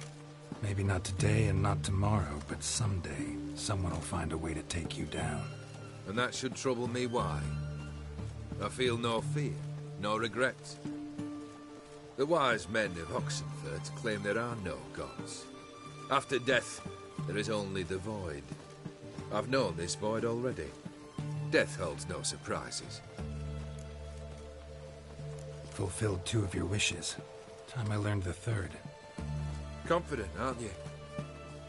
Maybe not today and not tomorrow, but someday, someone will find a way to take you down. And that should trouble me why? I feel no fear, no regret. The wise men of Oxenfurt claim there are no gods. After death, there is only the void. I've known this void already. Death holds no surprises. Fulfilled 2 of your wishes. Time I learned the 3rd. Confident, aren't you?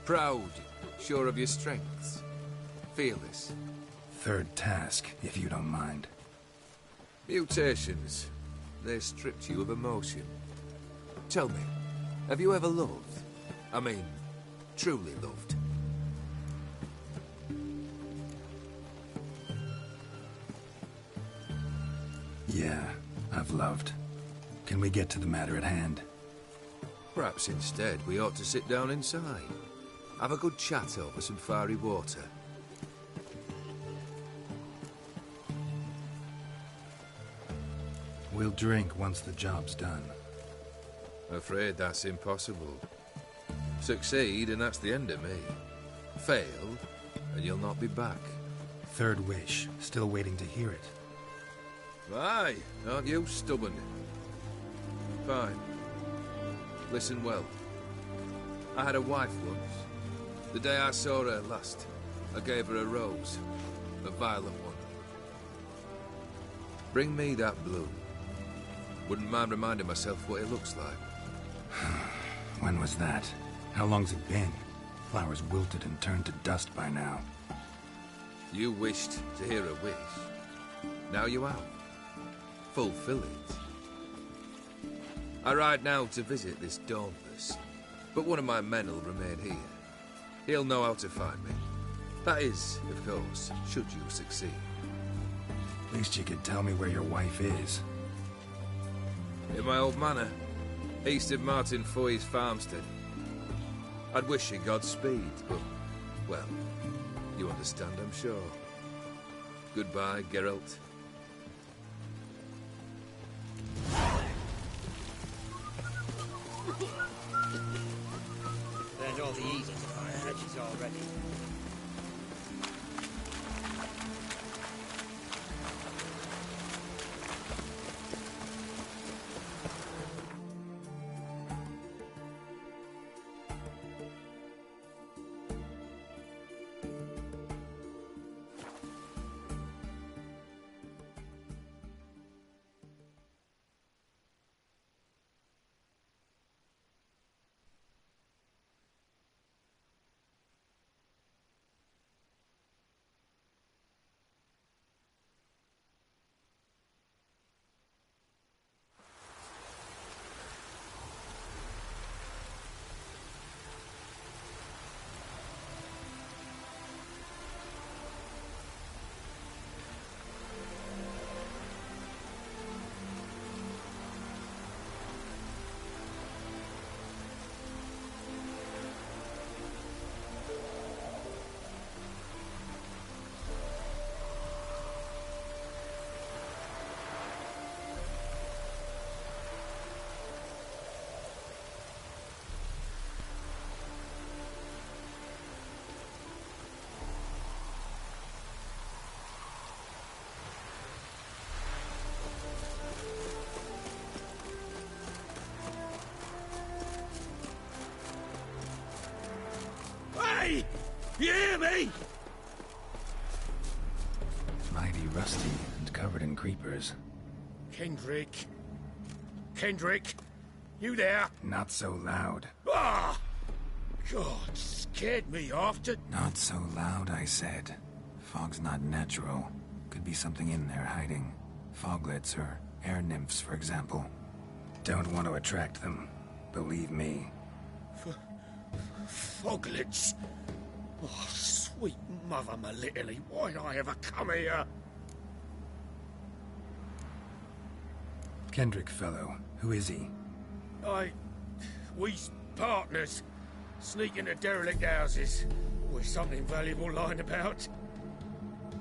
Proud, sure of your strengths. Fearless. 3rd task, if you don't mind. Mutations. They stripped you of emotion. Tell me, have you ever loved? I mean, truly loved? Yeah, I've loved. Can we get to the matter at hand? Perhaps instead we ought to sit down inside. Have a good chat over some fiery water. We'll drink once the job's done. Afraid that's impossible. Succeed and that's the end of me. Fail and you'll not be back. 3rd wish. Still waiting to hear it. Aye, aren't you stubborn? Fine. Listen well. I had a wife once. The day I saw her last, I gave her a rose. A violet one. Bring me that bloom. Wouldn't mind reminding myself what it looks like. When was that? How long's it been? Flowers wilted and turned to dust by now. You wished to hear a wish. Now you have. Fulfill it. I ride now to visit this Dauntless, but one of my men will remain here. He'll know how to find me. That is, of course, should you succeed. At least you could tell me where your wife is. In my old manor, east of Martin Foy's farmstead. I'd wish you Godspeed, but, well, you understand, I'm sure. Goodbye, Geralt. There's all the easy to find riches already. You hear me? Mighty rusty and covered in creepers. Kendrick. Kendrick, you there? Not so loud. Ah! God, scared me off to... Not so loud, I said. Fog's not natural. Could be something in there hiding. Foglets or air nymphs, for example. Don't want to attract them. Believe me. Foglets? Oh, sweet mother Melitele, why'd I ever come here? Kendrick fellow. Who is he? We's partners. Sneak into derelict houses. With something valuable lying about.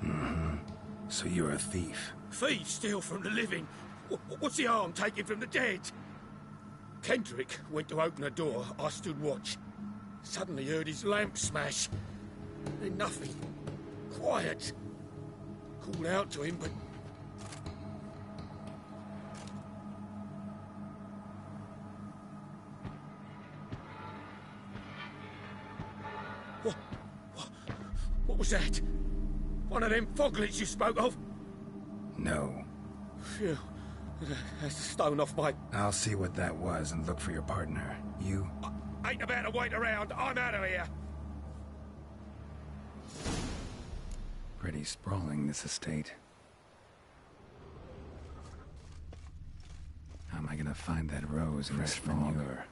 Mm-hmm. So you're a thief? Thieves steal from the living. What's the harm taking from the dead? Kendrick went to open a door. I stood watch. Suddenly heard his lamp smash. Then nothing. Quiet. Called out to him, but... What was that? One of them foglets you spoke of? No. Phew. That's a stone off my... I'll see what that was and look for your partner. You... I ain't about to wait around. I'm out of here. Pretty sprawling, this estate. How am I gonna find that rose in this manure?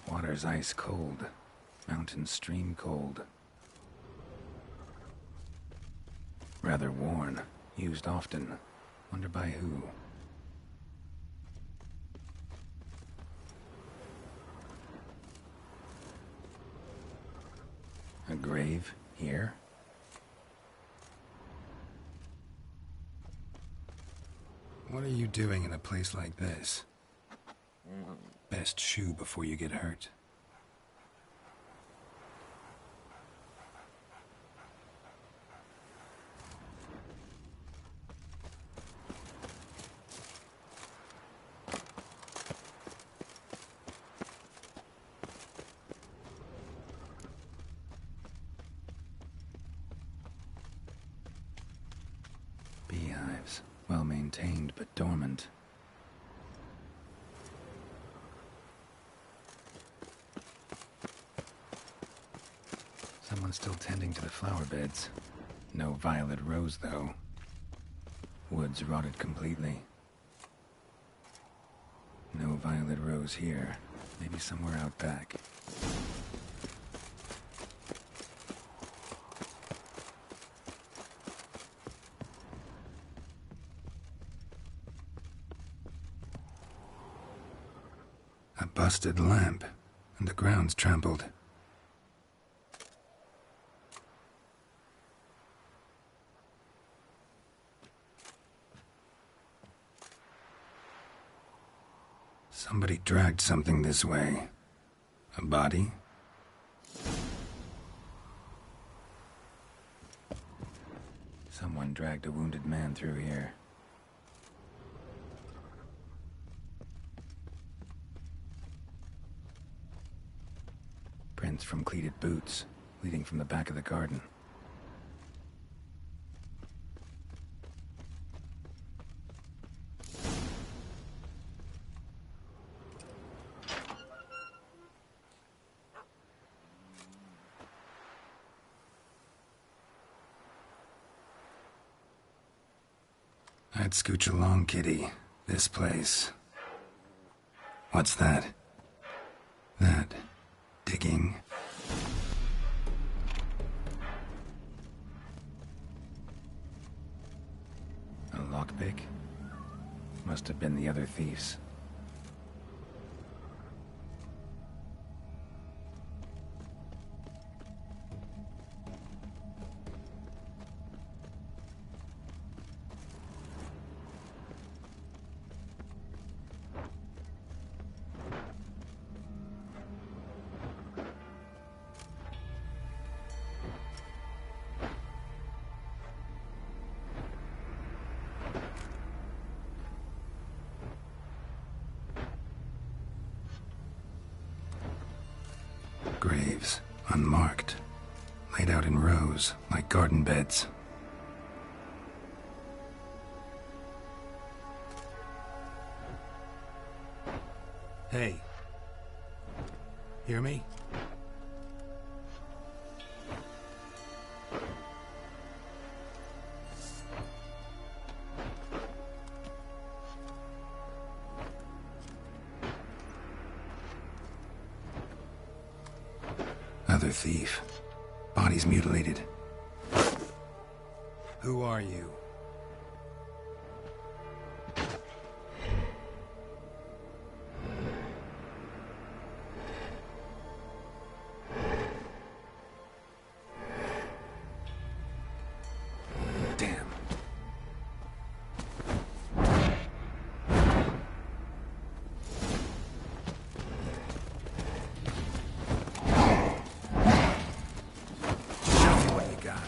Water's ice cold. Mountain stream cold. Rather worn. Used often. Wonder by who? A grave here? What are you doing in a place like this? Best shoe before you get hurt. Beehives, well maintained but dormant. Someone's still tending to the flower beds. No violet rose, though. Woods rotted completely. No violet rose here. Maybe somewhere out back. A busted lamp, and the ground's trampled. Somebody dragged something this way. A body? Someone dragged a wounded man through here. Prints from cleated boots, leading from the back of the garden. I'd scooch along, kitty. This place. What's that? That... digging. A lockpick? Must have been the other thieves. graves, unmarked, laid out in rows like garden beds. Hey. Hear me? Other thief. Bodies mutilated. Who are you? Damn. Show me what you got.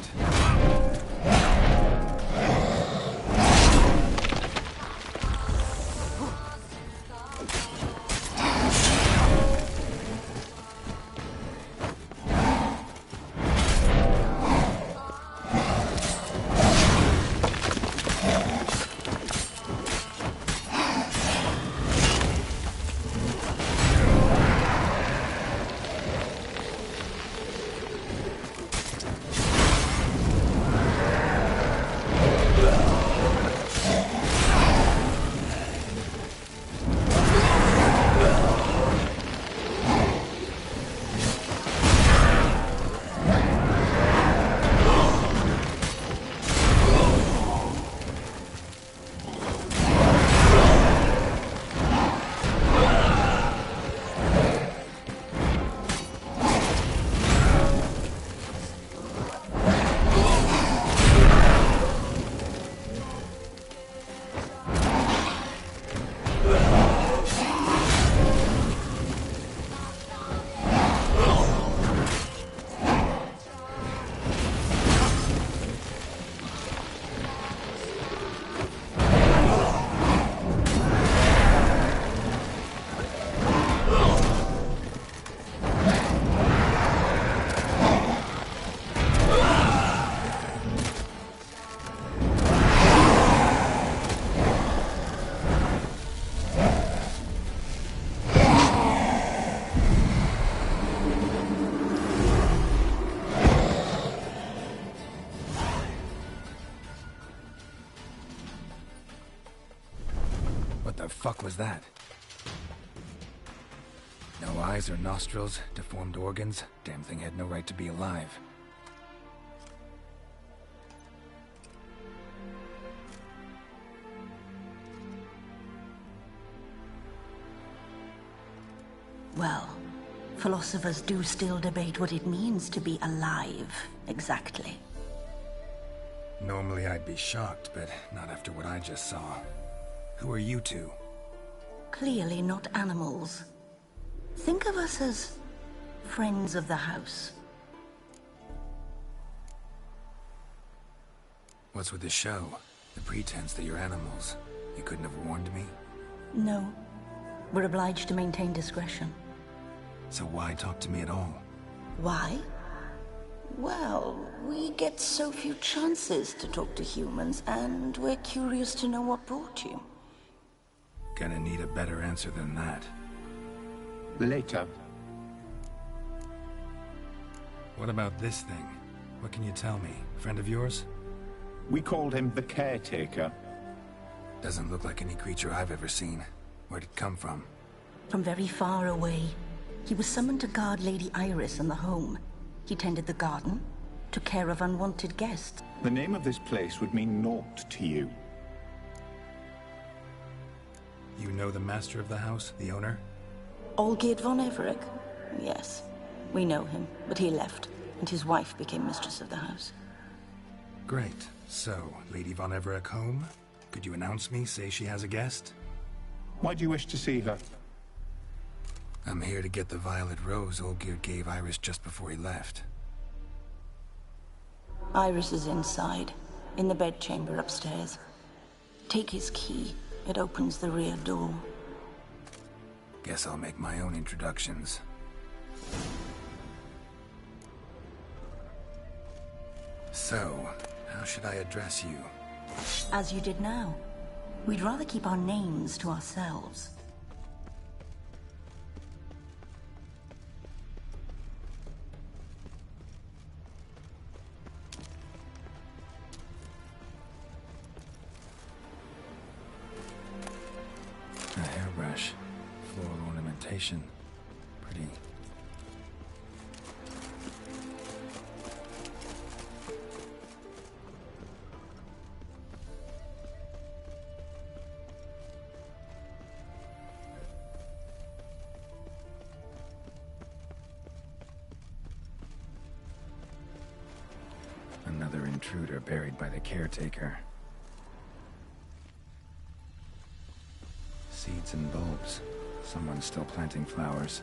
What the fuck was that? No eyes or nostrils, deformed organs. Damn thing had no right to be alive. Well, philosophers do still debate what it means to be alive, exactly. Normally I'd be shocked, but not after what I just saw. Who are you two? Clearly not animals. Think of us as friends of the house. What's with the show? The pretense that you're animals. You couldn't have warned me? No. We're obliged to maintain discretion. So why talk to me at all? Why? Well, we get so few chances to talk to humans, and we're curious to know what brought you. Gonna need a better answer than that. Later. What about this thing? What can you tell me? Friend of yours? We called him the Caretaker. Doesn't look like any creature I've ever seen. Where'd it come from? From very far away. He was summoned to guard Lady Iris and the home. He tended the garden, took care of unwanted guests. The name of this place would mean naught to you. You know the master of the house, the owner? Olgierd von Everec? Yes. We know him, but he left, and his wife became mistress of the house. Great. So, Lady von Everec home? Could you announce me, say she has a guest? Why do you wish to see her? I'm here to get the violet rose Olgierd gave Iris just before he left. Iris is inside, in the bedchamber upstairs. Take his key. It opens the rear door. Guess I'll make my own introductions. So, how should I address you? As you did now. We'd rather keep our names to ourselves. A hairbrush. Floral ornamentation. Pretty. Another intruder buried by the caretaker. Seeds and bulbs. Someone's still planting flowers.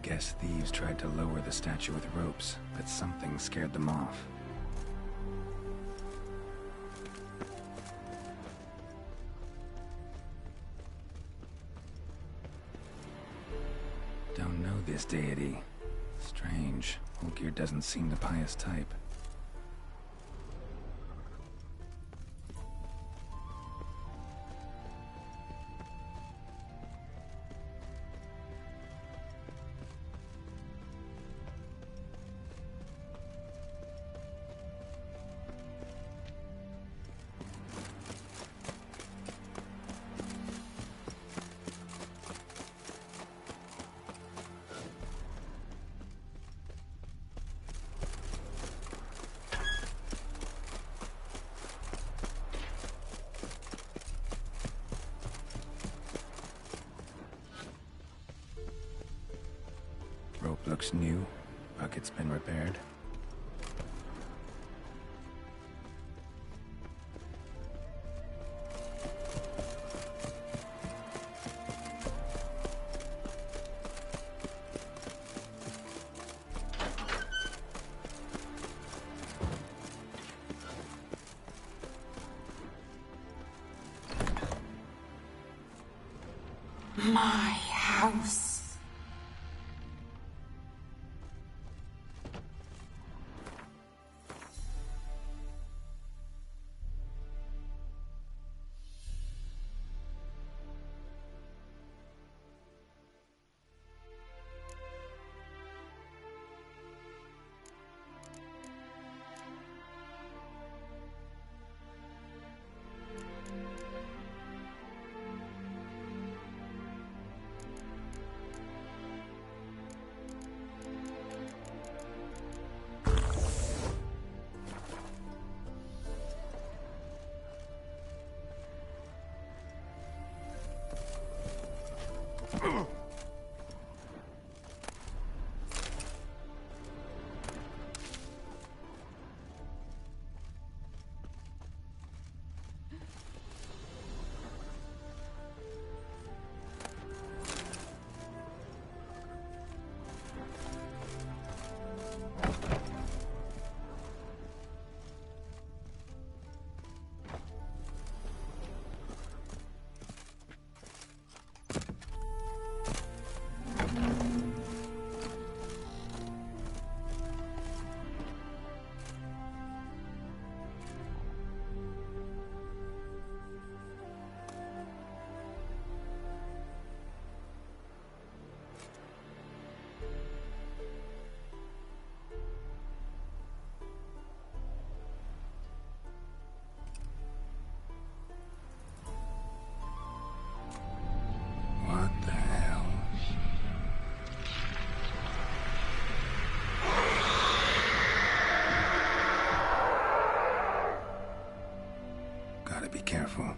Guess thieves tried to lower the statue with ropes, but something scared them off. Don't know this deity. Strange. Olgierd doesn't seem the pious type. Rope looks new. Bucket's been repaired. My house. What the hell? Gotta be careful.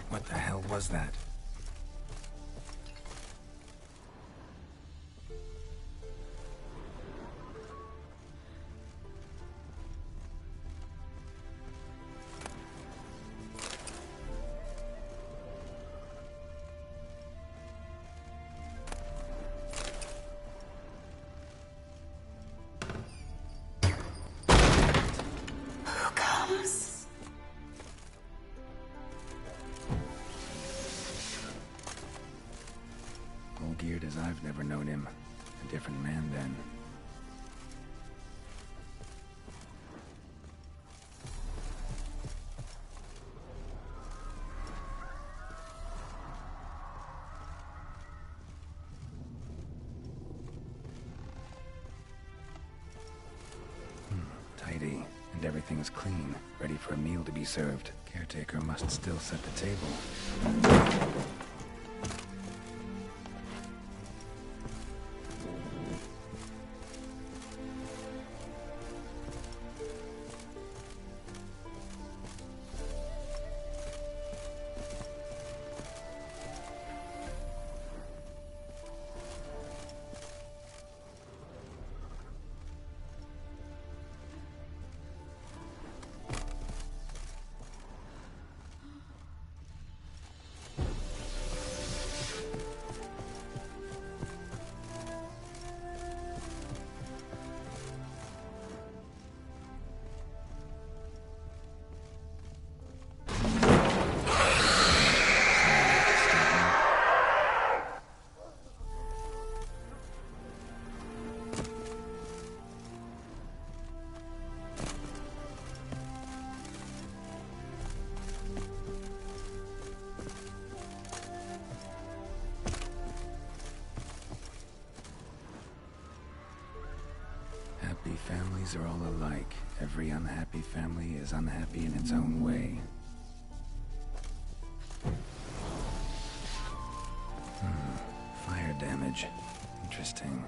What the hell was that? never known him. A different man then. Tidy, and everything's clean, ready for a meal to be served. Caretaker must still set the table. Families are all alike. Every unhappy family is unhappy in its own way. Fire damage. Interesting.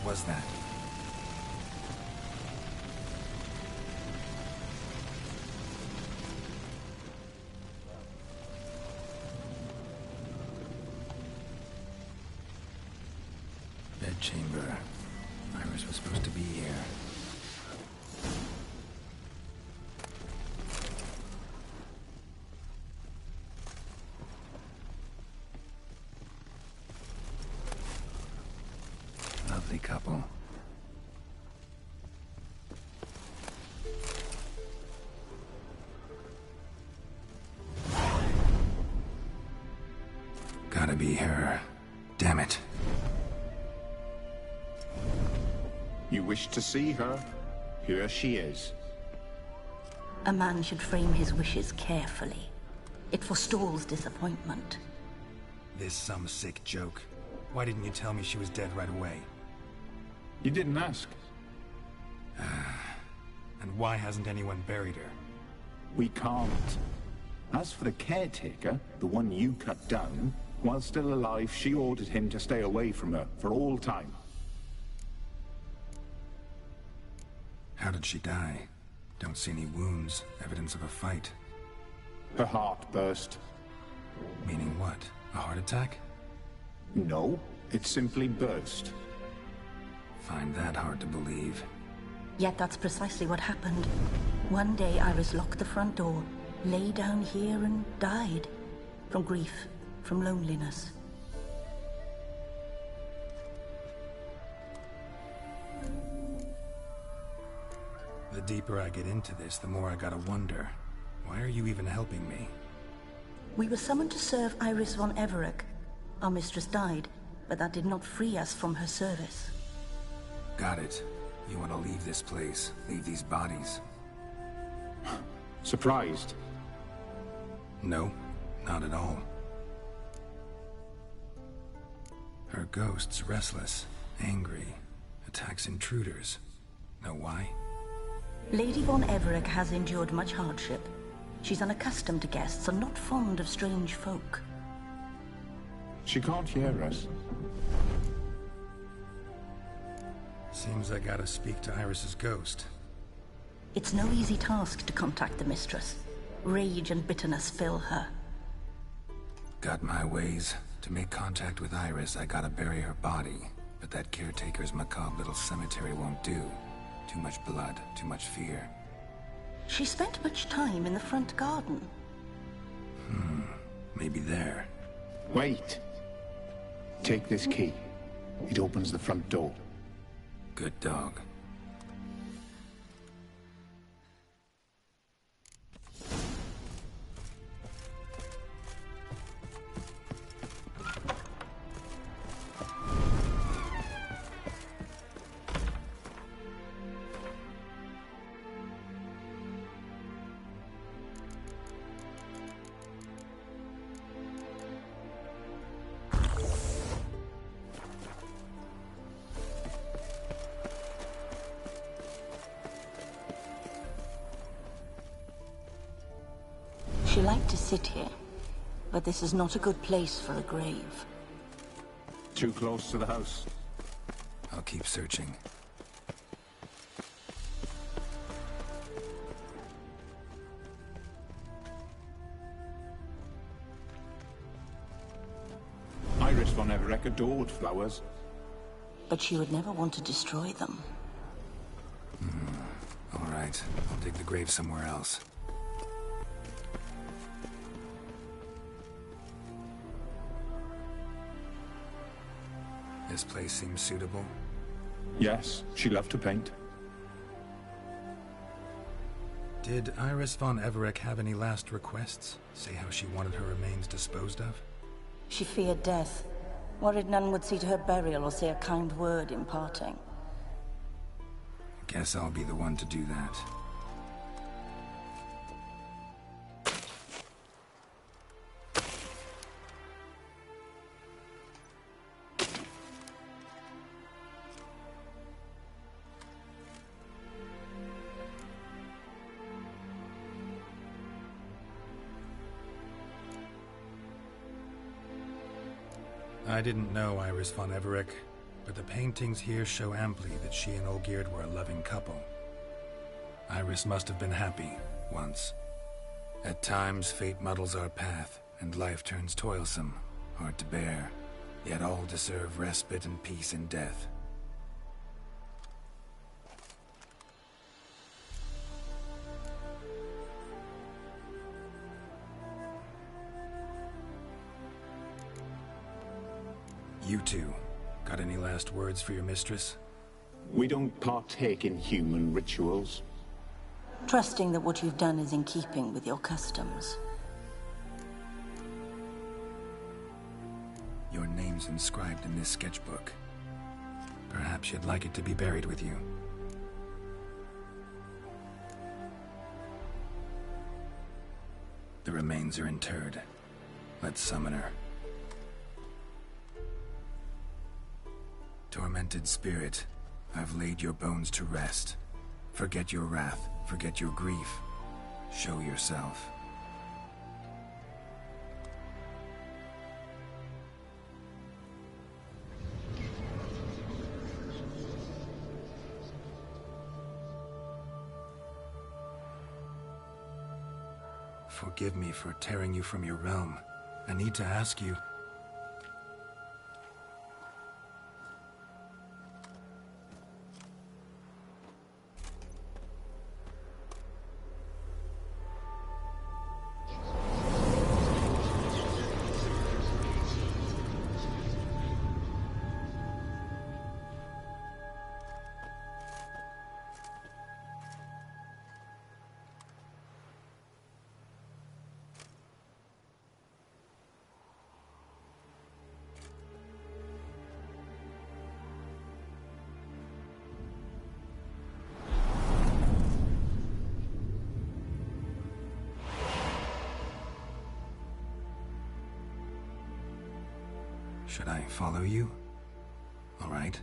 Was that? Bedchamber. Iris was supposed to be here. Lovely couple. Gotta be her. Damn it. You wish to see her? Here she is. A man should frame his wishes carefully. It forestalls disappointment. This some sick joke. Why didn't you tell me she was dead right away? You didn't ask. And why hasn't anyone buried her? We can't. As for the caretaker, the one you cut down, while still alive, she ordered him to stay away from her for all time. How did she die? Don't see any wounds, evidence of a fight. Her heart burst. Meaning what? A heart attack? No, it simply burst. Find that hard to believe. Yet that's precisely what happened. One day Iris locked the front door, lay down here and died. From grief, from loneliness. The deeper I get into this, the more I gotta wonder. Why are you even helping me? We were summoned to serve Iris von Everec. Our mistress died, but that did not free us from her service. Got it. You want to leave this place, leave these bodies. Surprised? No, not at all. Her ghost's restless, angry, attacks intruders. Know why? Lady von Everec has endured much hardship. She's unaccustomed to guests and not fond of strange folk. She can't hear us. Seems I gotta speak to Iris's ghost. It's no easy task to contact the mistress. Rage and bitterness fill her. Got my ways. To make contact with Iris, I gotta bury her body. But that caretaker's macabre little cemetery won't do. Too much blood, too much fear. She spent much time in the front garden. Maybe there. Wait. Take this key. It opens the front door. Good dog. She liked to sit here, but this is not a good place for a grave. Too close to the house. I'll keep searching. Iris von Everec adored flowers. But she would never want to destroy them. All right, I'll dig the grave somewhere else. This place seems suitable. Yes, she loved to paint. Did Iris von Everec have any last requests? Say how she wanted her remains disposed of? She feared death. Worried none would see to her burial or say a kind word in parting. Guess I'll be the one to do that. I didn't know Iris von Everec, but the paintings here show amply that she and Olgierd were a loving couple. Iris must have been happy, once. At times, fate muddles our path, and life turns toilsome, hard to bear. Yet all deserve respite and peace in death. You two, got any last words for your mistress? We don't partake in human rituals. Trusting that what you've done is in keeping with your customs. name's inscribed in this sketchbook. Perhaps you'd like it to be buried with you. The remains are interred. Let's summon her. Tormented spirit, I've laid your bones to rest. Forget your wrath, forget your grief. Show yourself. Forgive me for tearing you from your realm. I need to ask you... Should I follow you? All right.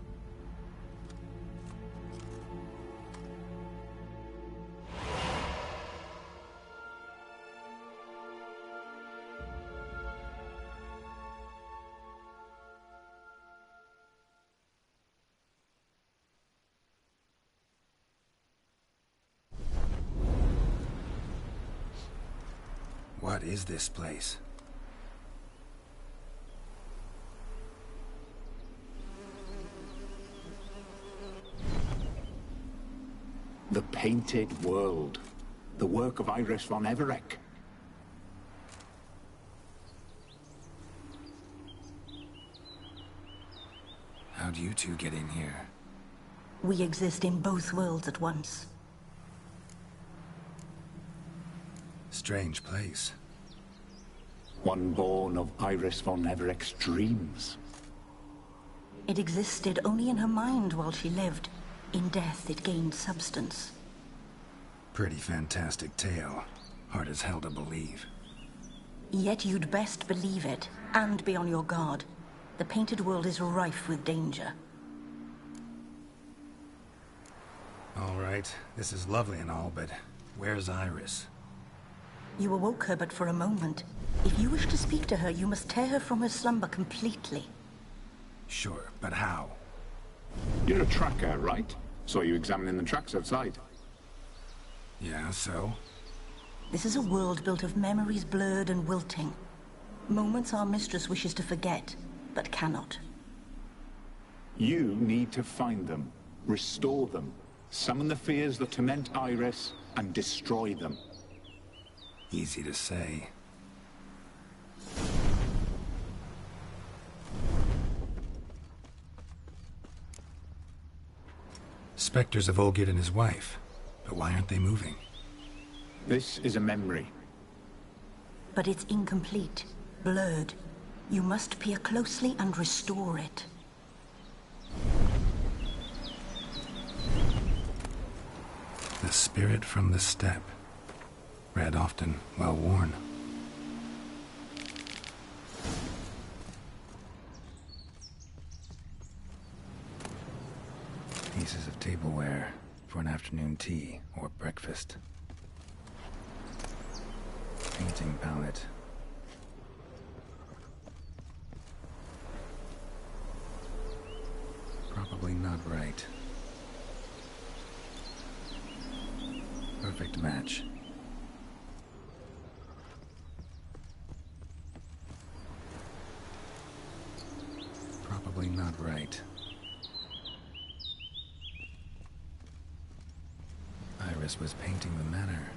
What is this place? The Painted World. The work of Iris von Everec. How'd you two get in here? We exist in both worlds at once. Strange place. One born of Iris von Everec's dreams. It existed only in her mind while she lived. In death, it gained substance. Pretty fantastic tale. Hard as hell to believe. Yet you'd best believe it, and be on your guard. The Painted World is rife with danger. All right, this is lovely and all, but where's Iris? You awoke her but for a moment. If you wish to speak to her, you must tear her from her slumber completely. Sure, but how? You're a tracker, right? Saw you examining the tracks outside. Yeah, so? This is a world built of memories blurred and wilting. Moments our mistress wishes to forget, but cannot. You need to find them, restore them, summon the fears that torment Iris, and destroy them. Easy to say. Spectres of Olgierd and his wife. But why aren't they moving? This is a memory. But it's incomplete, blurred. You must peer closely and restore it. The spirit from the steppe. Read often, well worn. Pieces of tableware for an afternoon tea or breakfast. Painting palette. Probably not right. Perfect match. Probably not right. Iris was painting the manor.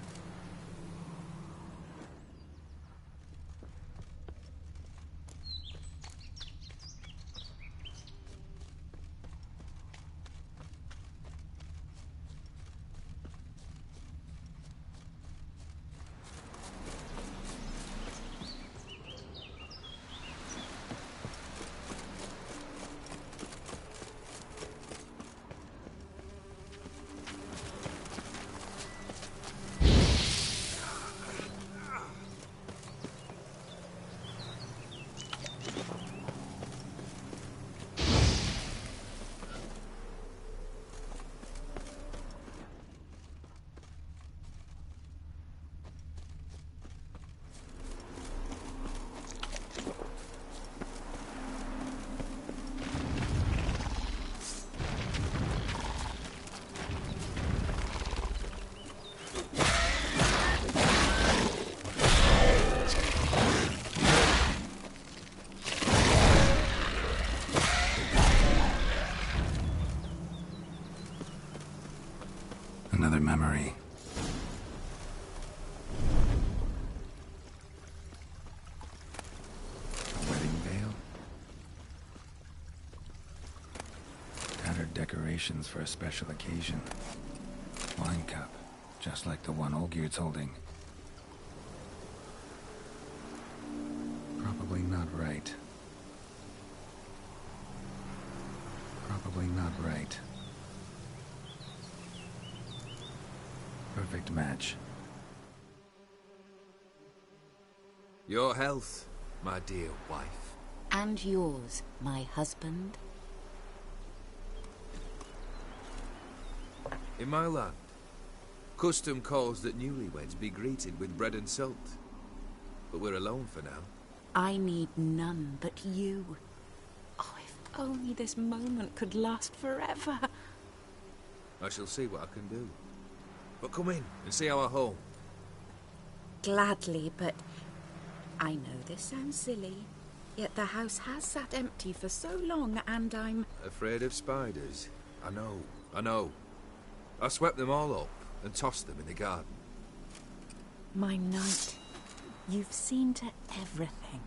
memory. A wedding veil? Tattered decorations for a special occasion. Wine cup, just like the one Olgierd's holding. Probably not right. Probably not right. Perfect match. Your health, my dear wife. And yours, my husband. In my land, custom calls that newlyweds be greeted with bread and salt. But we're alone for now. I need none but you. Oh, if only this moment could last forever. I shall see what I can do. But come in and see our home. Gladly, but I know this sounds silly, yet the house has sat empty for so long, and I'm... Afraid of spiders? I know. I swept them all up and tossed them in the garden. My knight, you've seen to everything.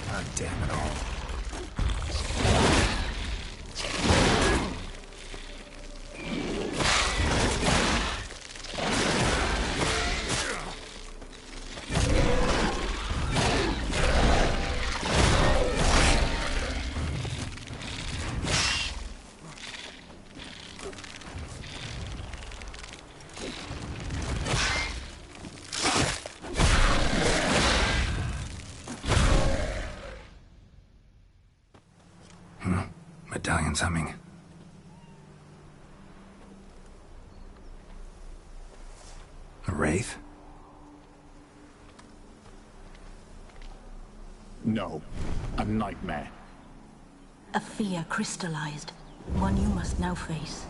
God damn it all. Medallion's humming. A wraith? No. A nightmare. A fear crystallized. One you must now face.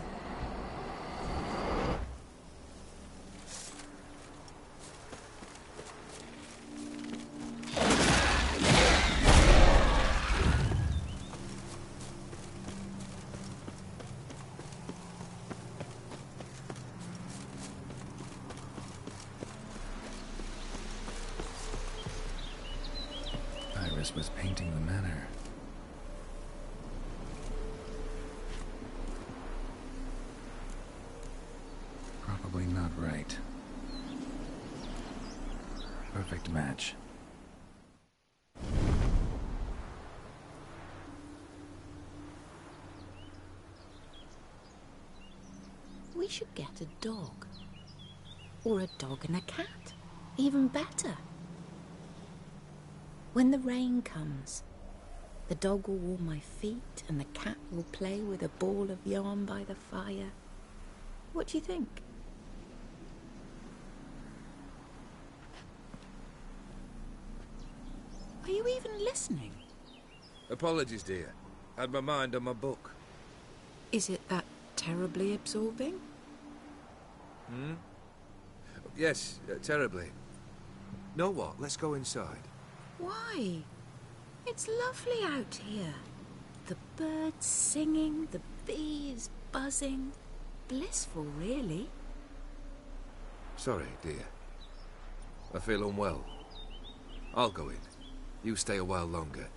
Iris was painting the manor. Probably not right. Perfect match. We should get a dog. Or a dog and a cat. Even better. When the rain comes, the dog will warm my feet and the cat will play with a ball of yarn by the fire. What do you think? Are you even listening? Apologies, dear. Had my mind on my book. Is it that terribly absorbing? Yes, terribly. Know what? Let's go inside. Why? It's lovely out here. The birds singing, the bees buzzing. Blissful, really. Sorry, dear. I feel unwell. I'll go in. You stay a while longer.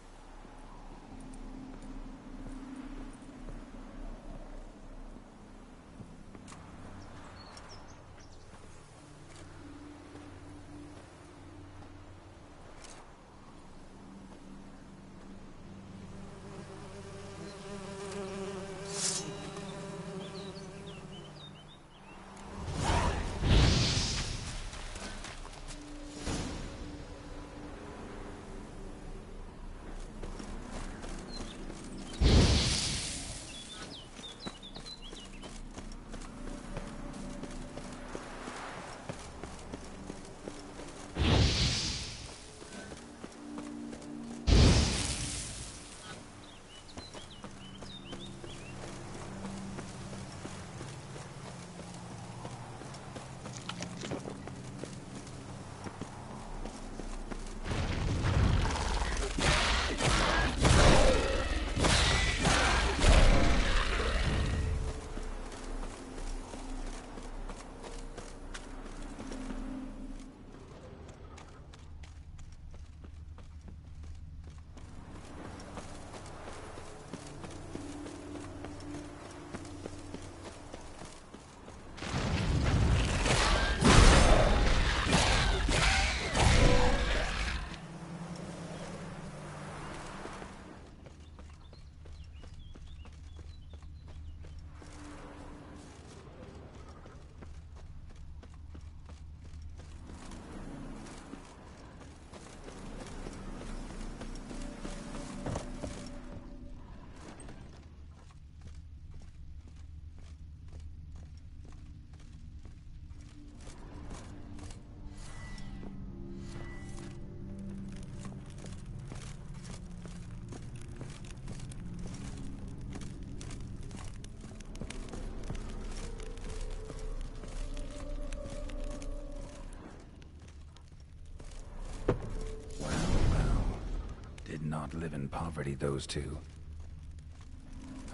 did not live in poverty, those two.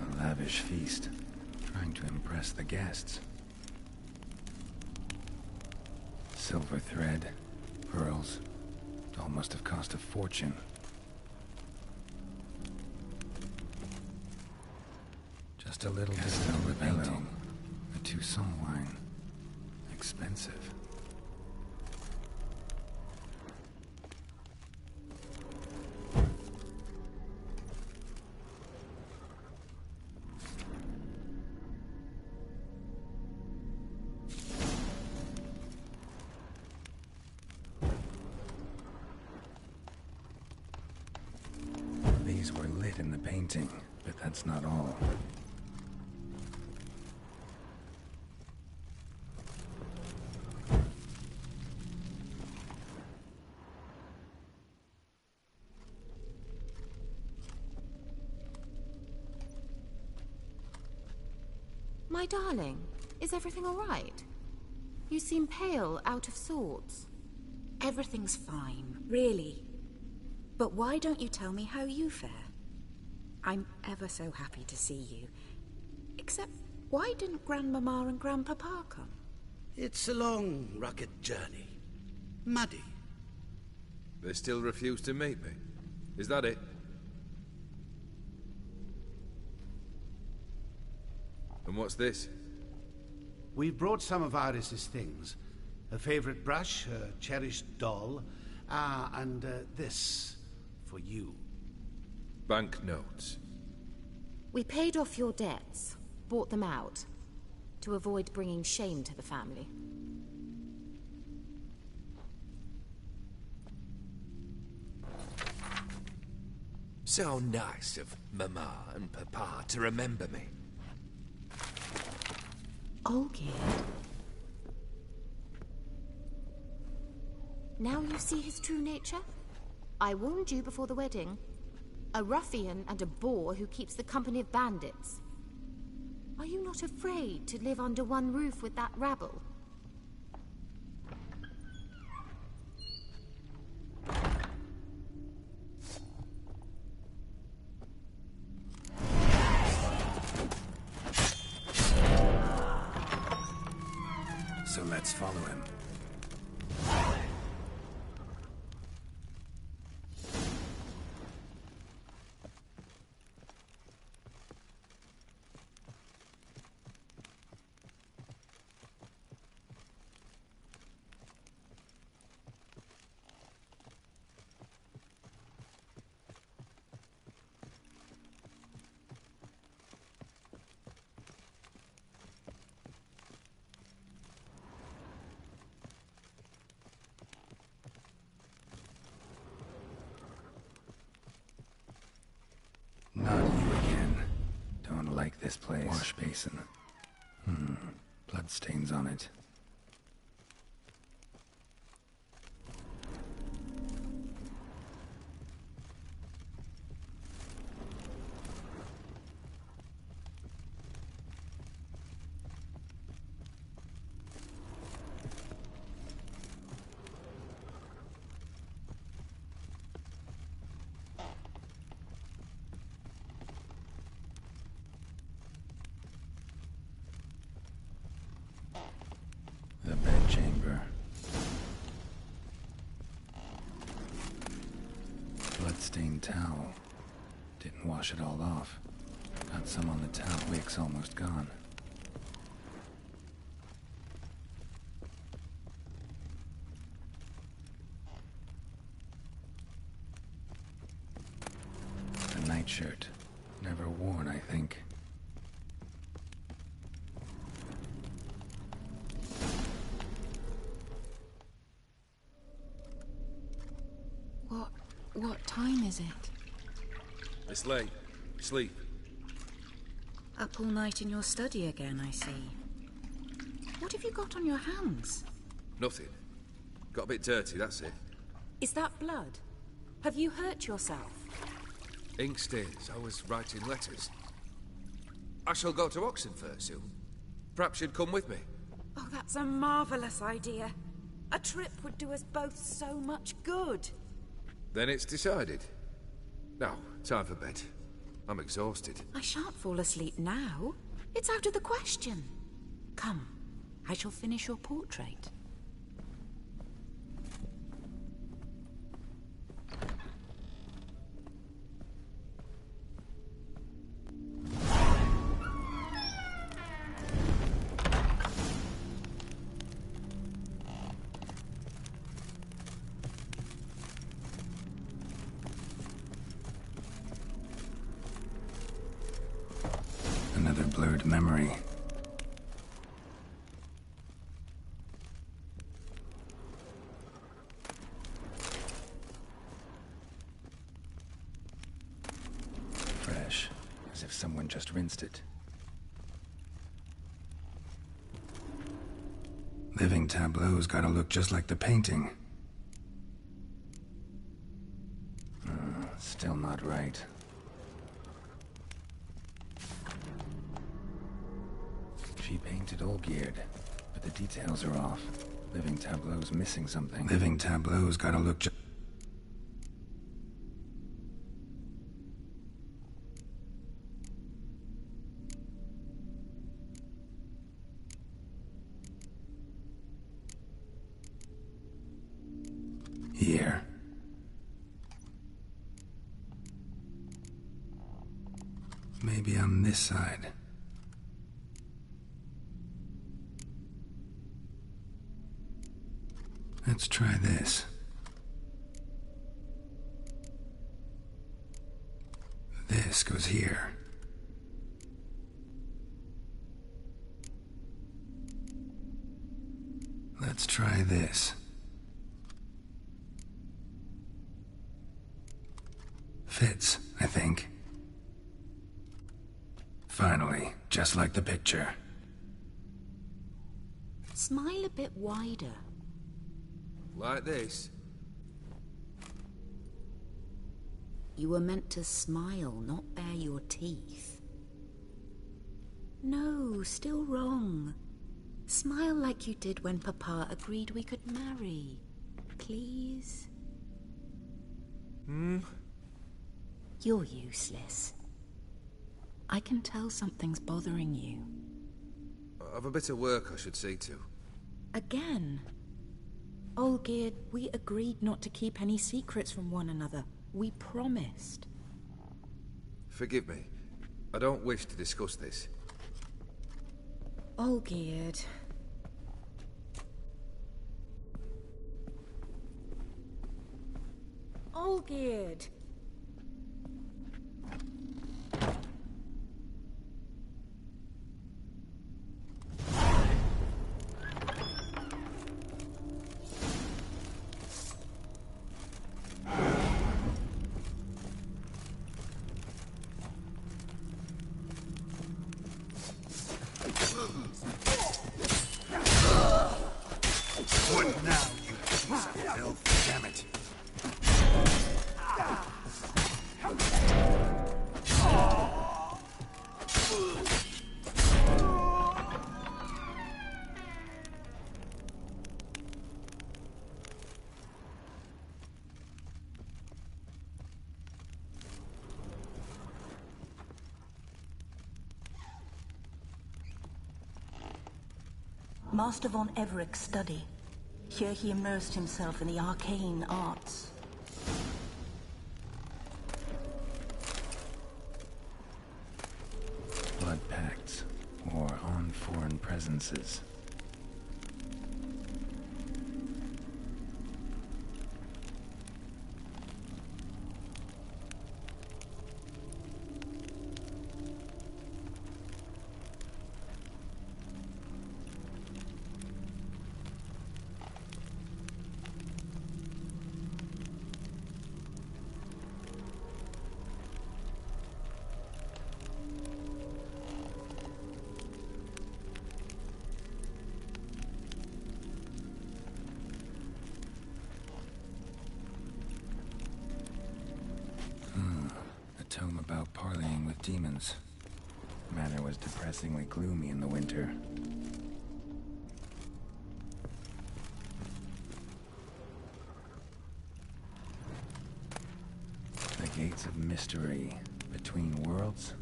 A lavish feast, trying to impress the guests. Silver thread, pearls, it all must have cost a fortune. Just a little Castel painting, a Toussaint wine. Expensive. These were lit in the painting, but that's not all. My darling, is everything all right? You seem pale, out of sorts. Everything's fine, really. But why don't you tell me how you fare? I'm ever so happy to see you. Except, why didn't Grandmama and Grandpapa come? It's a long, rugged journey. Muddy. They still refuse to meet me. Is that it? And what's this? We brought some of Iris's things. Her favorite brush, her cherished doll, and this for you. Banknotes. We paid off your debts, bought them out, to avoid bringing shame to the family. So nice of Mama and Papa to remember me. Olgierd. Now you see his true nature? I warned you before the wedding. A ruffian and a boor who keeps the company of bandits. Are you not afraid to live under one roof with that rabble? So let's follow him. Not you again. Don't like this place. Wash basin. Bloodstains on it. The bedchamber. Bloodstained towel. Didn't wash it all off. Got some on the towel. Wick's almost gone. A nightshirt. Never worn, I think. What time is it? It's late. Sleep. Up all night in your study again, I see. What have you got on your hands? Nothing. Got a bit dirty, that's it. Is that blood? Have you hurt yourself? Ink stains. I was writing letters. I shall go to Oxenfurt soon. Perhaps you'd come with me. Oh, that's a marvelous idea. A trip would do us both so much good. Then it's decided. Now, time for bed. I'm exhausted. I shan't fall asleep now. It's out of the question. Come, I shall finish your portrait. Another blurred memory. Fresh, as if someone just rinsed it. Living tableau's gotta look just like the painting. Still not right. She painted Olgierd, but the details are off. Living tableau's missing something. Living tableau's gotta look here. Maybe on this side. Let's try this. This goes here. Let's try this. Fits, I think. Finally, just like the picture. Smile a bit wider. Like this? You were meant to smile, not bare your teeth. No, still wrong. Smile like you did when Papa agreed we could marry. Please? You're useless. I can tell something's bothering you. I've a bit of work I should see to. Again? Olgierd, we agreed not to keep any secrets from one another. We promised. Forgive me. I don't wish to discuss this. Olgierd. Olgierd. What now, you piece of filth? Damn it. Master von Everek's study. Here he immersed himself in the arcane arts. Blood pacts, or on foreign presences. A tome about parleying with demons. Manor was depressingly gloomy in the winter. The Gates of Mystery. Between Worlds?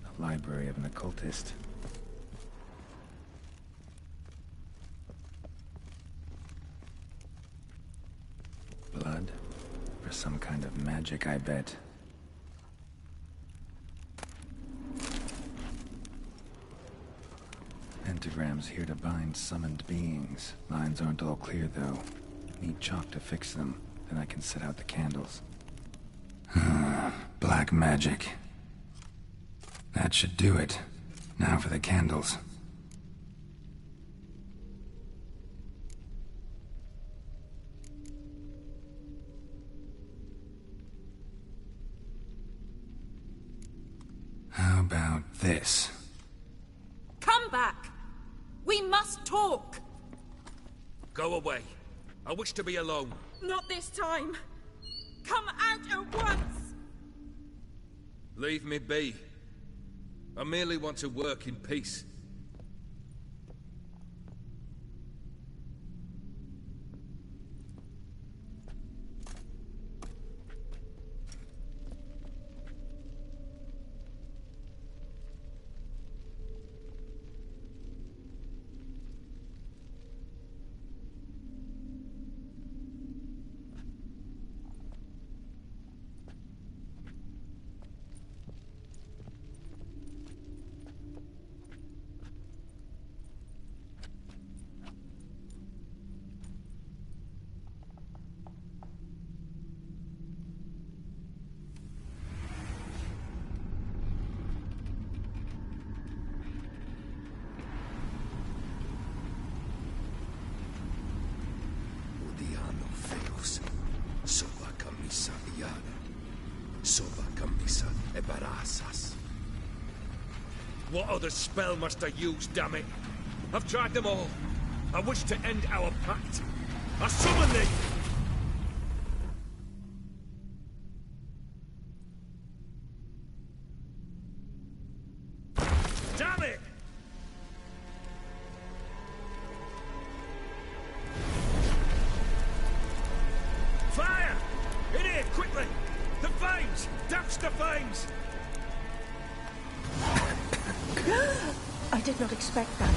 A library of an occultist. Blood? For some kind of magic, I bet. Pentagrams here to bind summoned beings. Lines aren't all clear, though. Need chalk to fix them, then I can set out the candles. Black magic. That should do it. Now for the candles. How about this? Come back! We must talk! Go away. I wish to be alone. Not this time! Come out at once! Leave me be. I merely want to work in peace. Sova camisa iana. Sova camisa ebarasas. What other spell must I use, damn it? I've tried them all. I wish to end our pact. I summon thee! Damn it! Fire! In here, quickly! The flames! Douse the flames! I did not expect that.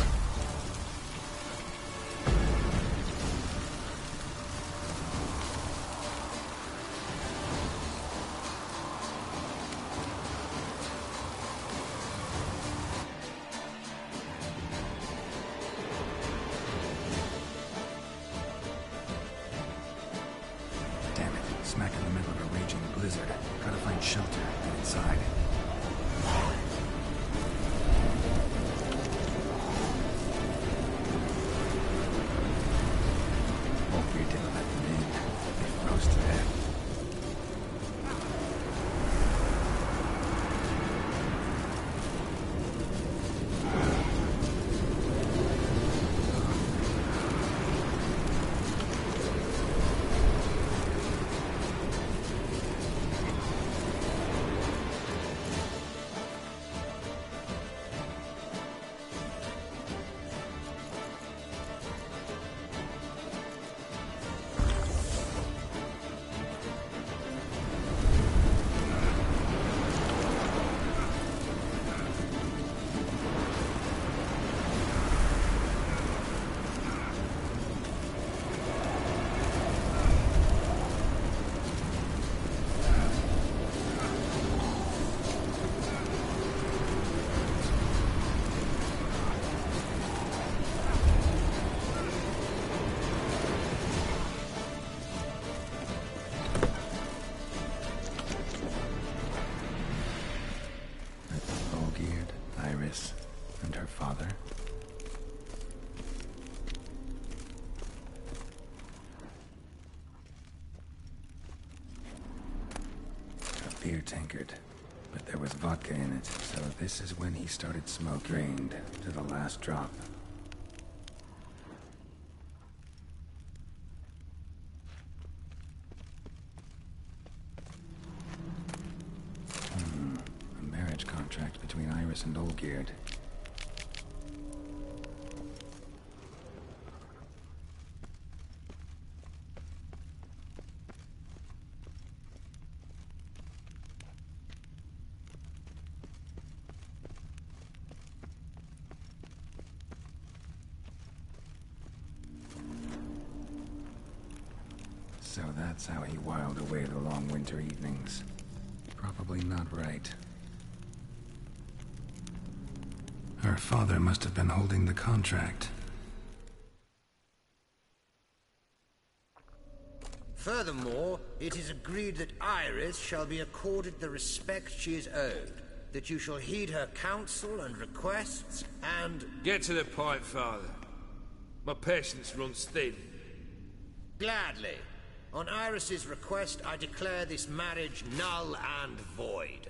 Damn it. Smack in the middle of a raging blizzard. Gotta find shelter. Get inside. Hope you didn't let them in. They froze to death. Olgierd, Iris, and her father. A beer tankard, but there was vodka in it, so this is when he started smoking. Drained to the last drop. A marriage contract between Iris and Olgierd. So that's how he whiled away the long winter evenings. Probably not right. Her father must have been holding the contract. Furthermore, it is agreed that Iris shall be accorded the respect she is owed, that you shall heed her counsel and requests, and... Get to the point, Father. My patience runs thin. Gladly. On Iris's request, I declare this marriage null and void.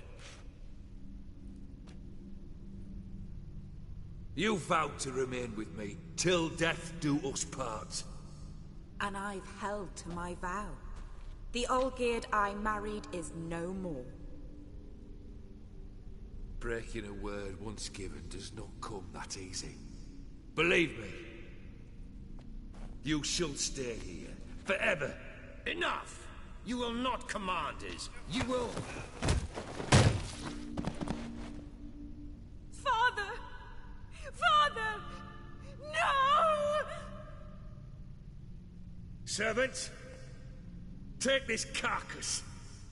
You vowed to remain with me, till death do us part. And I've held to my vow. The Olgierd I married is no more. Breaking a word once given does not come that easy. Believe me. You shall stay here, forever. Enough! You will not command us. You will... Father! Father! No! Servants, take this carcass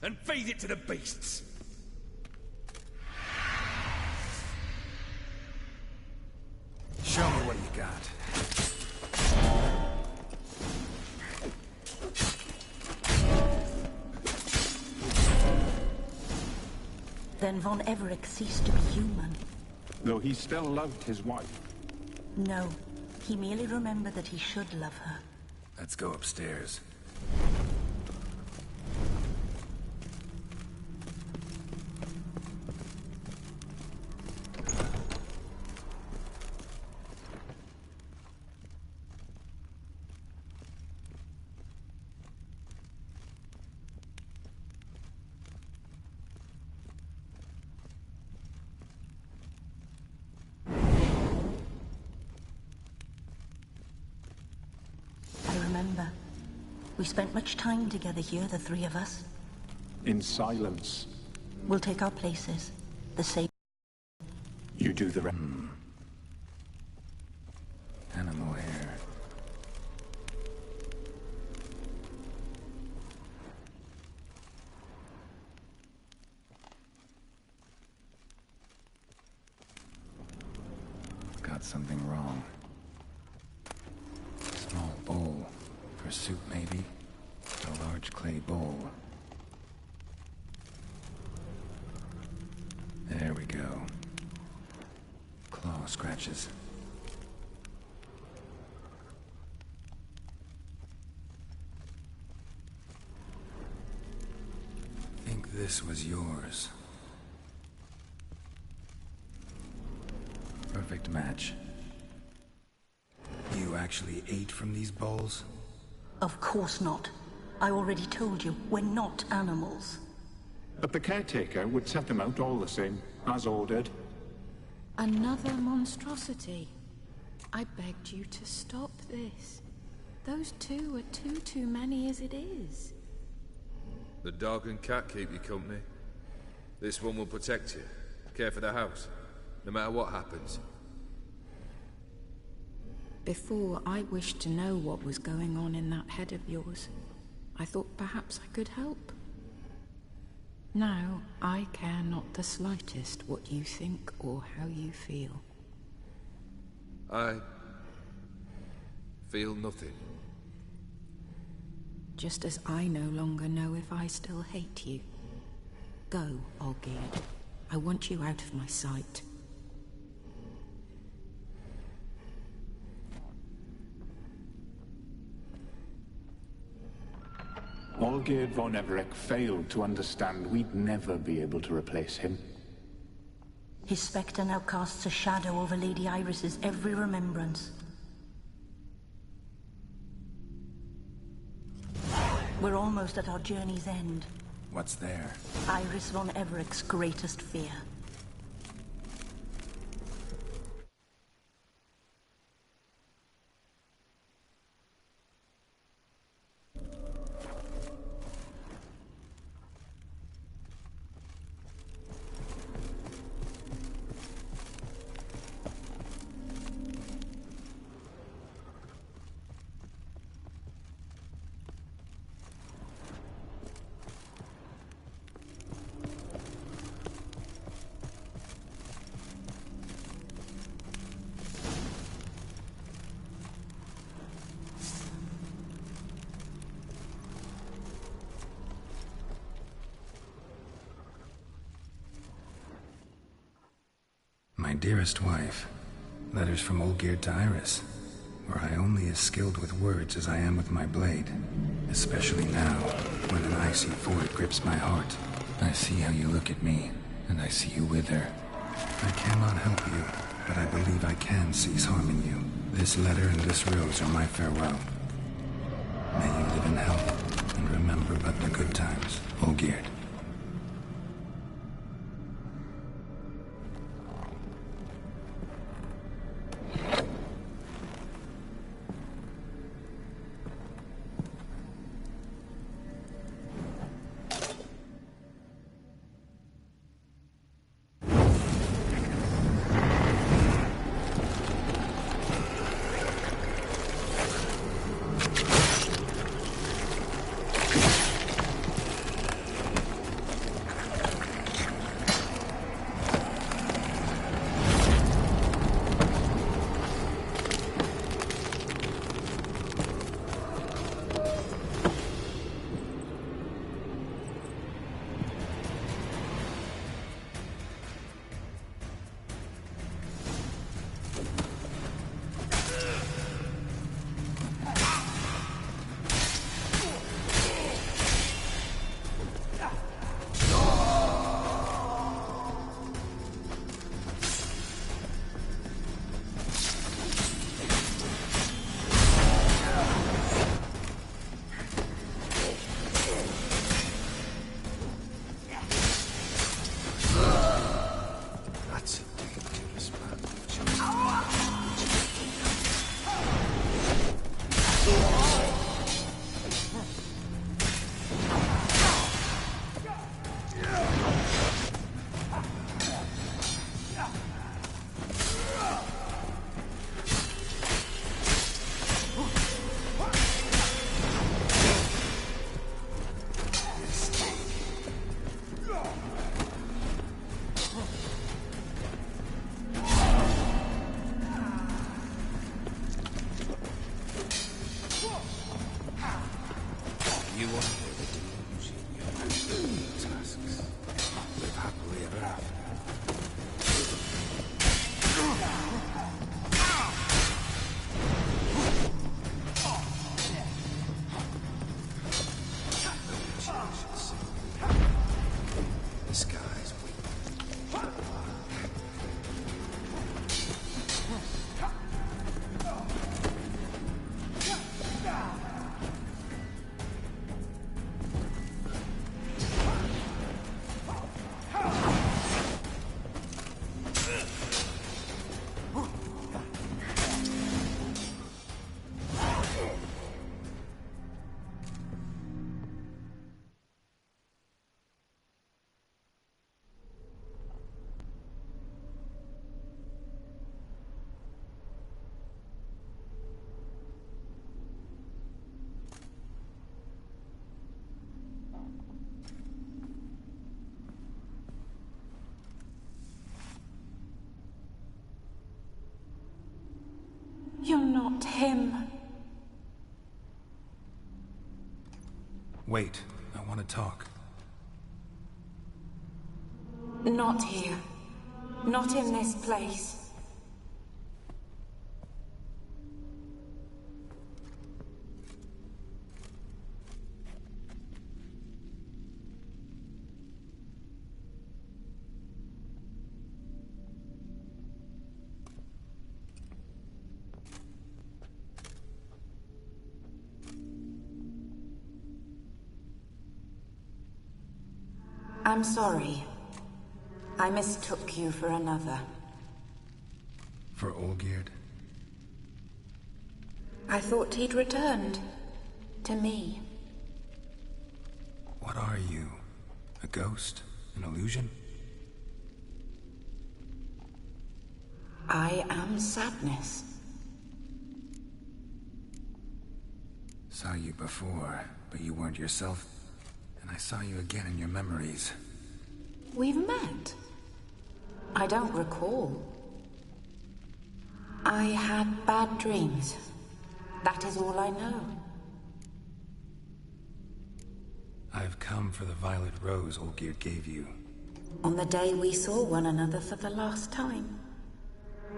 and feed it to the beasts. Show me what you got. Then Von Everec ceased to be human. Though he still loved his wife. No, he merely remembered that he should love her. Let's go upstairs. We spent much time together here, the three of us. In silence. We'll take our places. The same. You do the rest. Animal hair. Got something wrong. Small bowl. For soup, maybe? A large clay bowl. There we go. Claw scratches. Think this was yours. Perfect match. You actually ate from these bowls? Of course not. I already told you, we're not animals. But the caretaker would set them out all the same, as ordered. Another monstrosity. I begged you to stop this. Those two are too many as it is. The dog and cat keep you company. This one will protect you, care for the house, no matter what happens. Before, I wished to know what was going on in that head of yours. I thought perhaps I could help. Now, I care not the slightest what you think or how you feel. I feel nothing. Just as I no longer know if I still hate you. Go, Olgierd. I want you out of my sight. Olgierd von Everec failed to understand we'd never be able to replace him. His spectre now casts a shadow over Lady Iris's every remembrance. We're almost at our journey's end. What's there? Iris von Everec's greatest fear. My dearest wife. Letters from Olgierd to Iris. Were I only as skilled with words as I am with my blade. Especially now, when an icy void grips my heart. I see how you look at me, and I see you wither. I cannot help you, but I believe I can cease harming you. This letter and this rose are my farewell. May you live in health, and remember but the good times, Olgierd. You're not him. Wait, I want to talk. Not here. Not in this place. I'm sorry. I mistook you for another. For Olgierd? I thought he'd returned. To me. What are you? A ghost? An illusion? I am sadness. Saw you before, but you weren't yourself. And I saw you again in your memories. We've met? I don't recall. I had bad dreams. That is all I know. I've come for the violet rose Olgierd gave you. On the day we saw one another for the last time.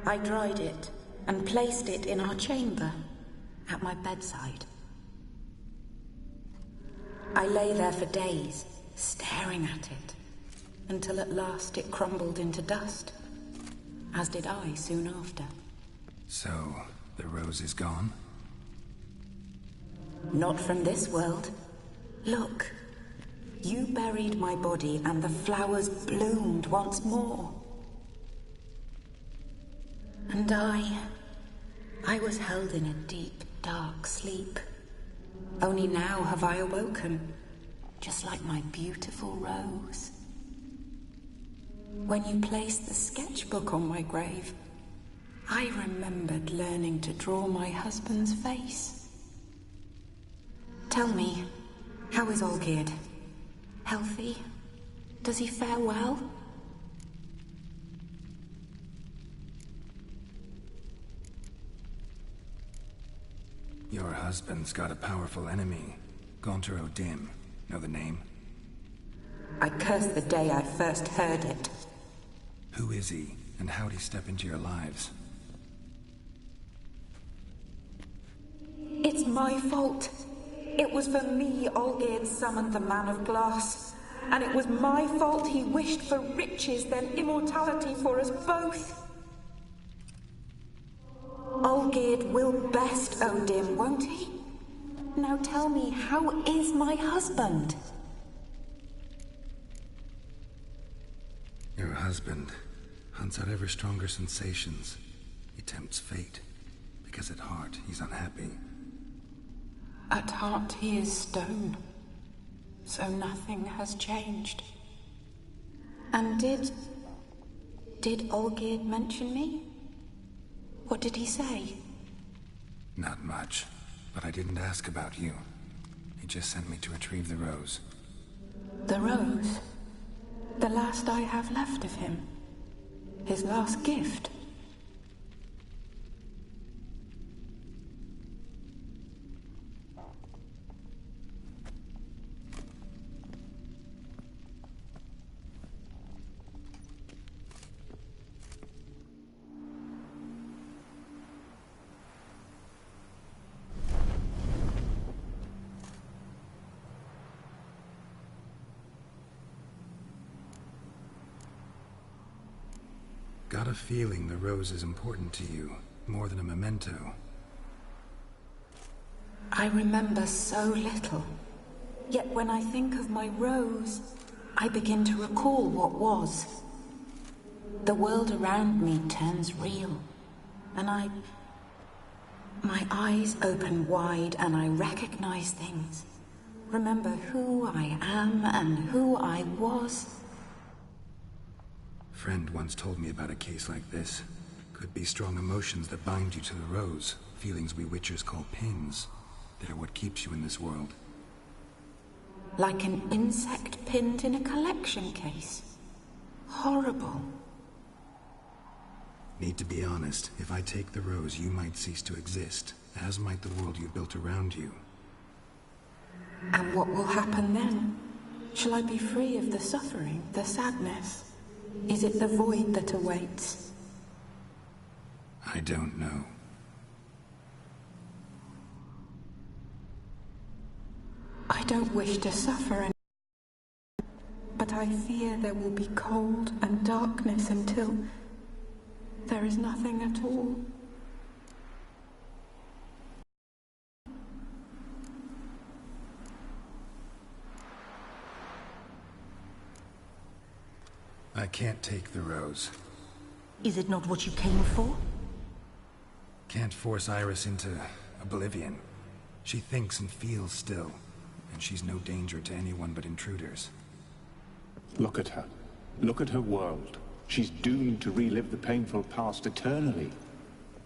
I dried it and placed it in our chamber, at my bedside. I lay there for days, staring at it, until at last it crumbled into dust, as did I soon after. So, the rose is gone? Not from this world. Look, you buried my body and the flowers bloomed once more. And I was held in a deep, dark sleep. Only now have I awoken, just like my beautiful rose. When you placed the sketchbook on my grave, I remembered learning to draw my husband's face. Tell me, how is Olgierd? Healthy? Does he fare well? Your husband's got a powerful enemy. Gaunter O'Dim. Know the name? I cursed the day I first heard it. Who is he, and how'd he step into your lives? It's my fault. It was for me Olgierd summoned the Man of Glass. And it was my fault he wished for riches than immortality for us both. Olgierd will best O'Dim, won't he? Now tell me, how is my husband? Your husband hunts out ever stronger sensations. He tempts fate, because at heart he's unhappy. At heart he is stone, so nothing has changed. And did Olgierd mention me? What did he say? Not much, but I didn't ask about you. He just sent me to retrieve the rose. The rose? The last I have left of him? His last gift? Got a feeling the rose is important to you, more than a memento. I remember so little. Yet when I think of my rose, I begin to recall what was. The world around me turns real, and my eyes open wide and I recognize things. Remember who I am and who I was. Friend once told me about a case like this. Could be strong emotions that bind you to the rose. Feelings we witchers call pins. They're what keeps you in this world. Like an insect pinned in a collection case. Horrible. Need to be honest. If I take the rose, you might cease to exist, as might the world you built around you. And what will happen then? Shall I be free of the suffering, the sadness? Is it the void that awaits? I don't know. I don't wish to suffer, but I fear there will be cold and darkness until there is nothing at all. I can't take the rose. Is it not what you came for? Can't force Iris into oblivion. She thinks and feels still, and she's no danger to anyone but intruders. Look at her. Look at her world. She's doomed to relive the painful past eternally.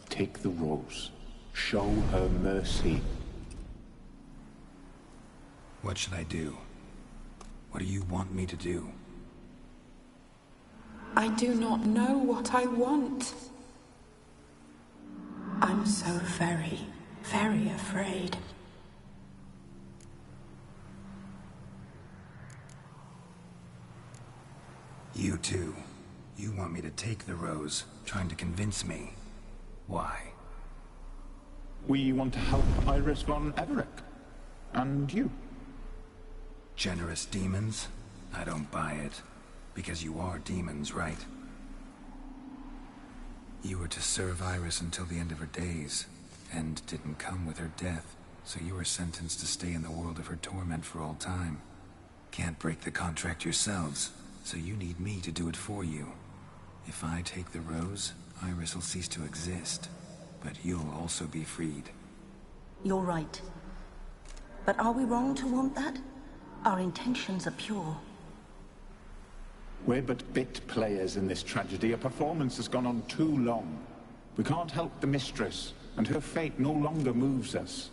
Take the rose. Show her mercy. What should I do? What do you want me to do? I do not know what I want. I'm so very, very afraid. You too. You want me to take the rose, trying to convince me. Why? We want to help Iris von Everec. And you. Generous demons? I don't buy it. Because you are demons, right? You were to serve Iris until the end of her days. End didn't come with her death, so you were sentenced to stay in the world of her torment for all time. Can't break the contract yourselves, so you need me to do it for you. If I take the rose, Iris will cease to exist. But you'll also be freed. You're right. But are we wrong to want that? Our intentions are pure. We're but bit players in this tragedy. A performance has gone on too long. We can't help the mistress, and her fate no longer moves us.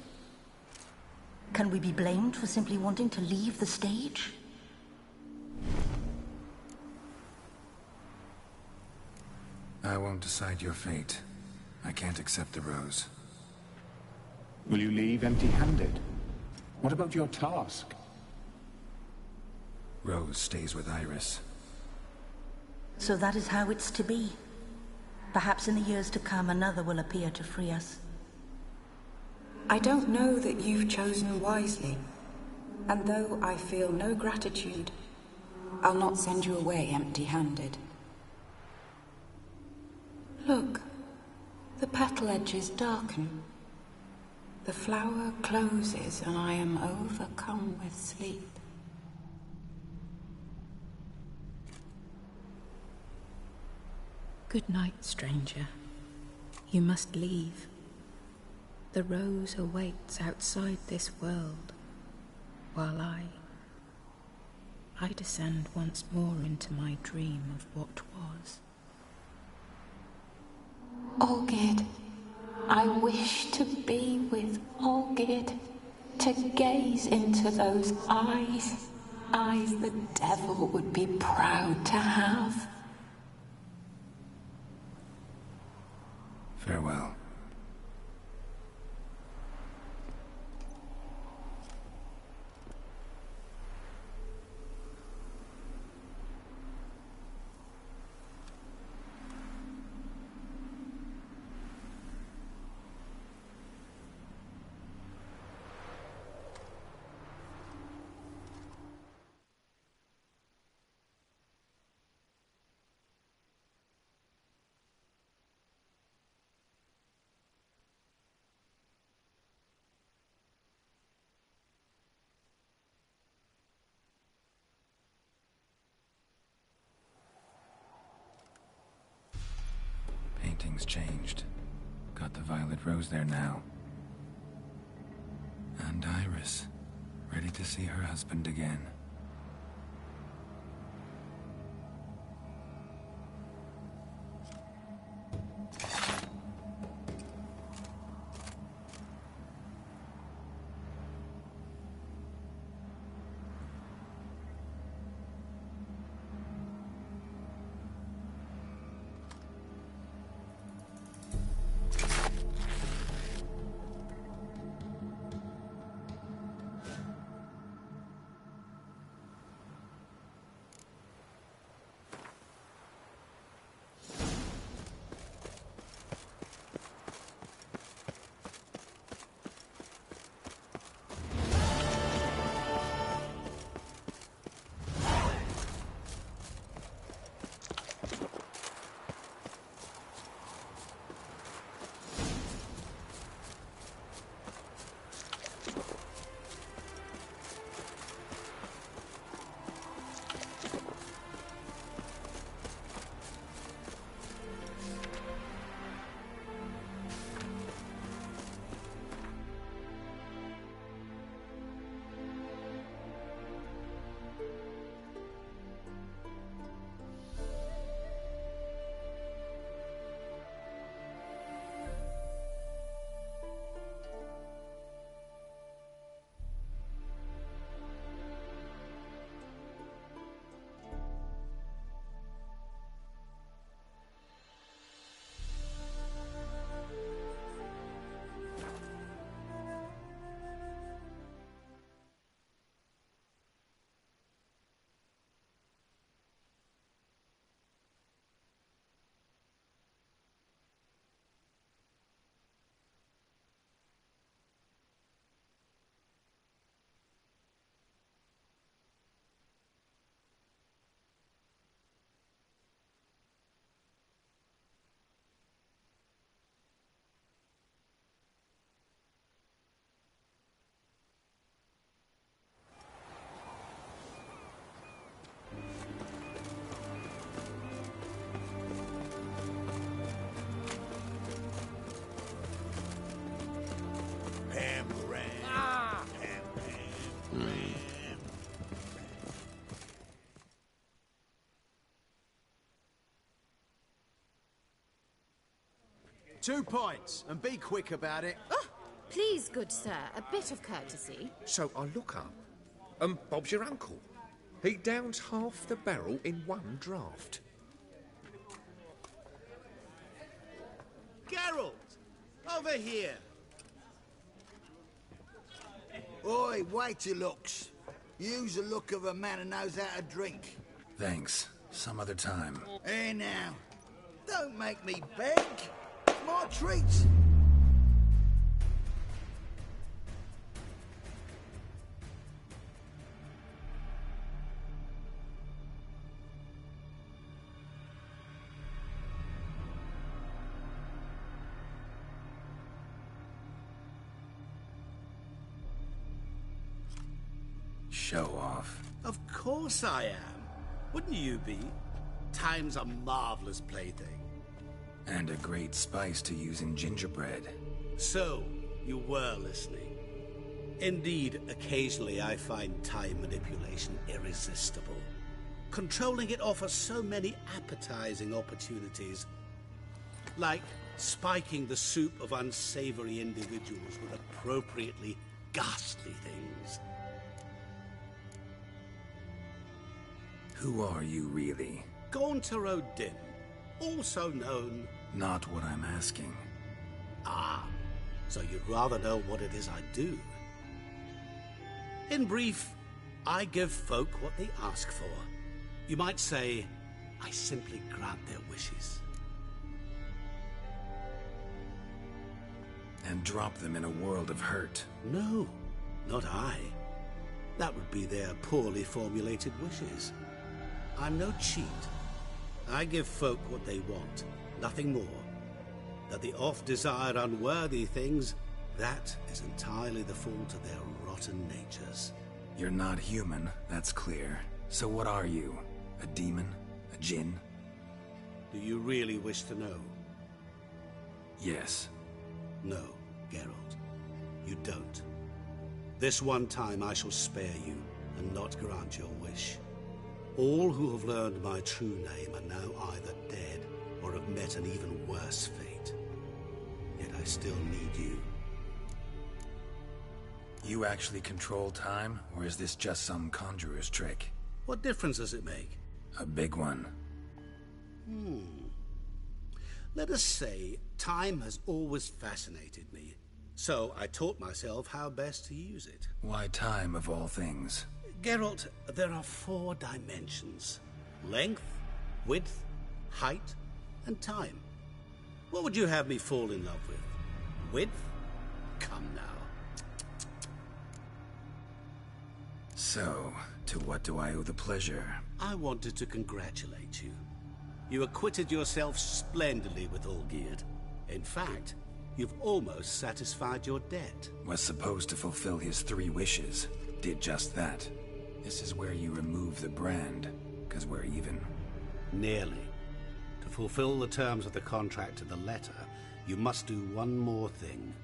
Can we be blamed for simply wanting to leave the stage? I won't decide your fate. I can't accept the rose. Will you leave empty-handed? What about your task? Rose stays with Iris. So that is how it's to be. Perhaps in the years to come, another will appear to free us. I don't know that you've chosen wisely. And though I feel no gratitude, I'll not send you away empty-handed. Look, the petal edges darken. The flower closes and I am overcome with sleep. Good night, stranger. You must leave. The rose awaits outside this world, while I descend once more into my dream of what was. Olgierd, I wish to be with Olgierd, to gaze into those eyes, eyes the devil would be proud to have. Farewell. Painting's changed. Got the violet rose there now. And Iris, ready to see her husband again. 2 points, and be quick about it. Oh, please, good sir, a bit of courtesy. So I look up, and Bob's your uncle. He downs half the barrel in one draught. Geralt! Over here! Oi, wait your looks. Use the look of a man who knows how to drink. Thanks. Some other time. Here now. Don't make me beg. My treats. Show off. Of course I am. Wouldn't you be? Time's a marvelous plaything. And a great spice to use in gingerbread. So, you were listening. Indeed, occasionally I find time manipulation irresistible. Controlling it offers so many appetizing opportunities. Like spiking the soup of unsavory individuals with appropriately ghastly things. Who are you, really? Gaunter O'Dinn, also known... Not what I'm asking. Ah, so you'd rather know what it is I do. In brief, I give folk what they ask for. You might say, I simply grant their wishes. And drop them in a world of hurt. No, not I. That would be their poorly formulated wishes. I'm no cheat. I give folk what they want, nothing more. That the oft-desired unworthy things, that is entirely the fault of their rotten natures. You're not human, that's clear. So what are you? A demon? A djinn? Do you really wish to know? Yes. No, Geralt. You don't. This one time I shall spare you, and not grant your wish. All who have learned my true name are now either dead or have met an even worse fate. Yet I still need you. You actually control time, or is this just some conjurer's trick? What difference does it make? A big one. Let us say time has always fascinated me, so I taught myself how best to use it. Why time, of all things? Geralt, there are 4 dimensions. Length, width, height, and time. What would you have me fall in love with? Width? Come now. So, to what do I owe the pleasure? I wanted to congratulate you. You acquitted yourself splendidly with Olgierd. In fact, you've almost satisfied your debt. Was supposed to fulfill his 3 wishes. Did just that. This is where you remove the brand, because we're even. Nearly. To fulfill the terms of the contract to the letter, you must do one more thing.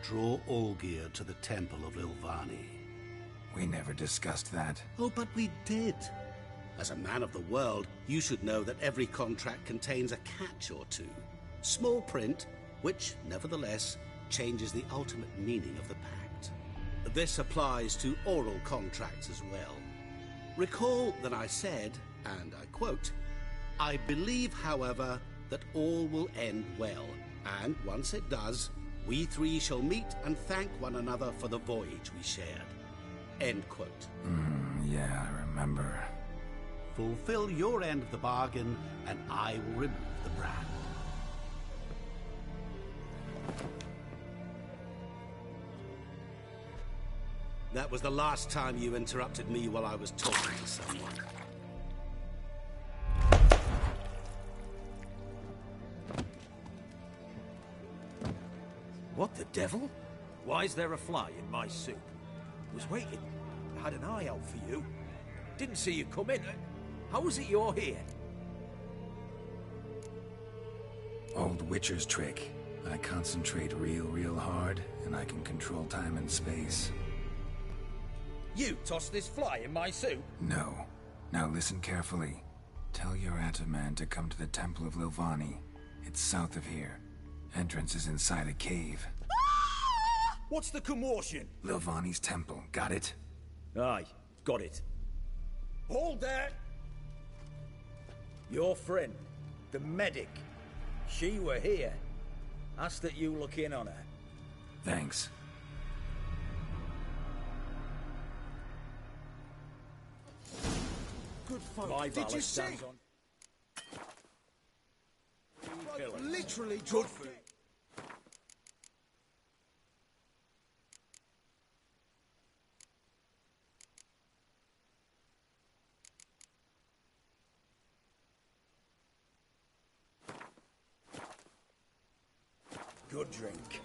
Draw Olgierd to the Temple of Lilvani. We never discussed that. Oh, but we did. As a man of the world, you should know that every contract contains a catch or two. Small print, which, nevertheless, changes the ultimate meaning of the pact. This applies to oral contracts as well. Recall that I said, and I quote, "I believe, however, that all will end well, and once it does, we 3 shall meet and thank one another for the voyage we shared." End quote. Yeah, I remember. Fulfill your end of the bargain, and I will remove the brand. That was the last time you interrupted me while I was talking to someone. What the devil? Why is there a fly in my soup? Was waiting. I had an eye out for you. Didn't see you come in. How is it you're here? Old Witcher's trick. I concentrate real hard, and I can control time and space. You tossed this fly in my soup? No. Now listen carefully. Tell your Ataman to come to the Temple of Lilvani. It's south of here. Entrance is inside a cave. What's the commotion? Lilvani's temple, got it? Aye, got it. Hold there! Your friend, the medic, she were here. Asked that you look in on her. Thanks. Good folk. My Did valet you see? stands on... Well, literally good food. Good drink.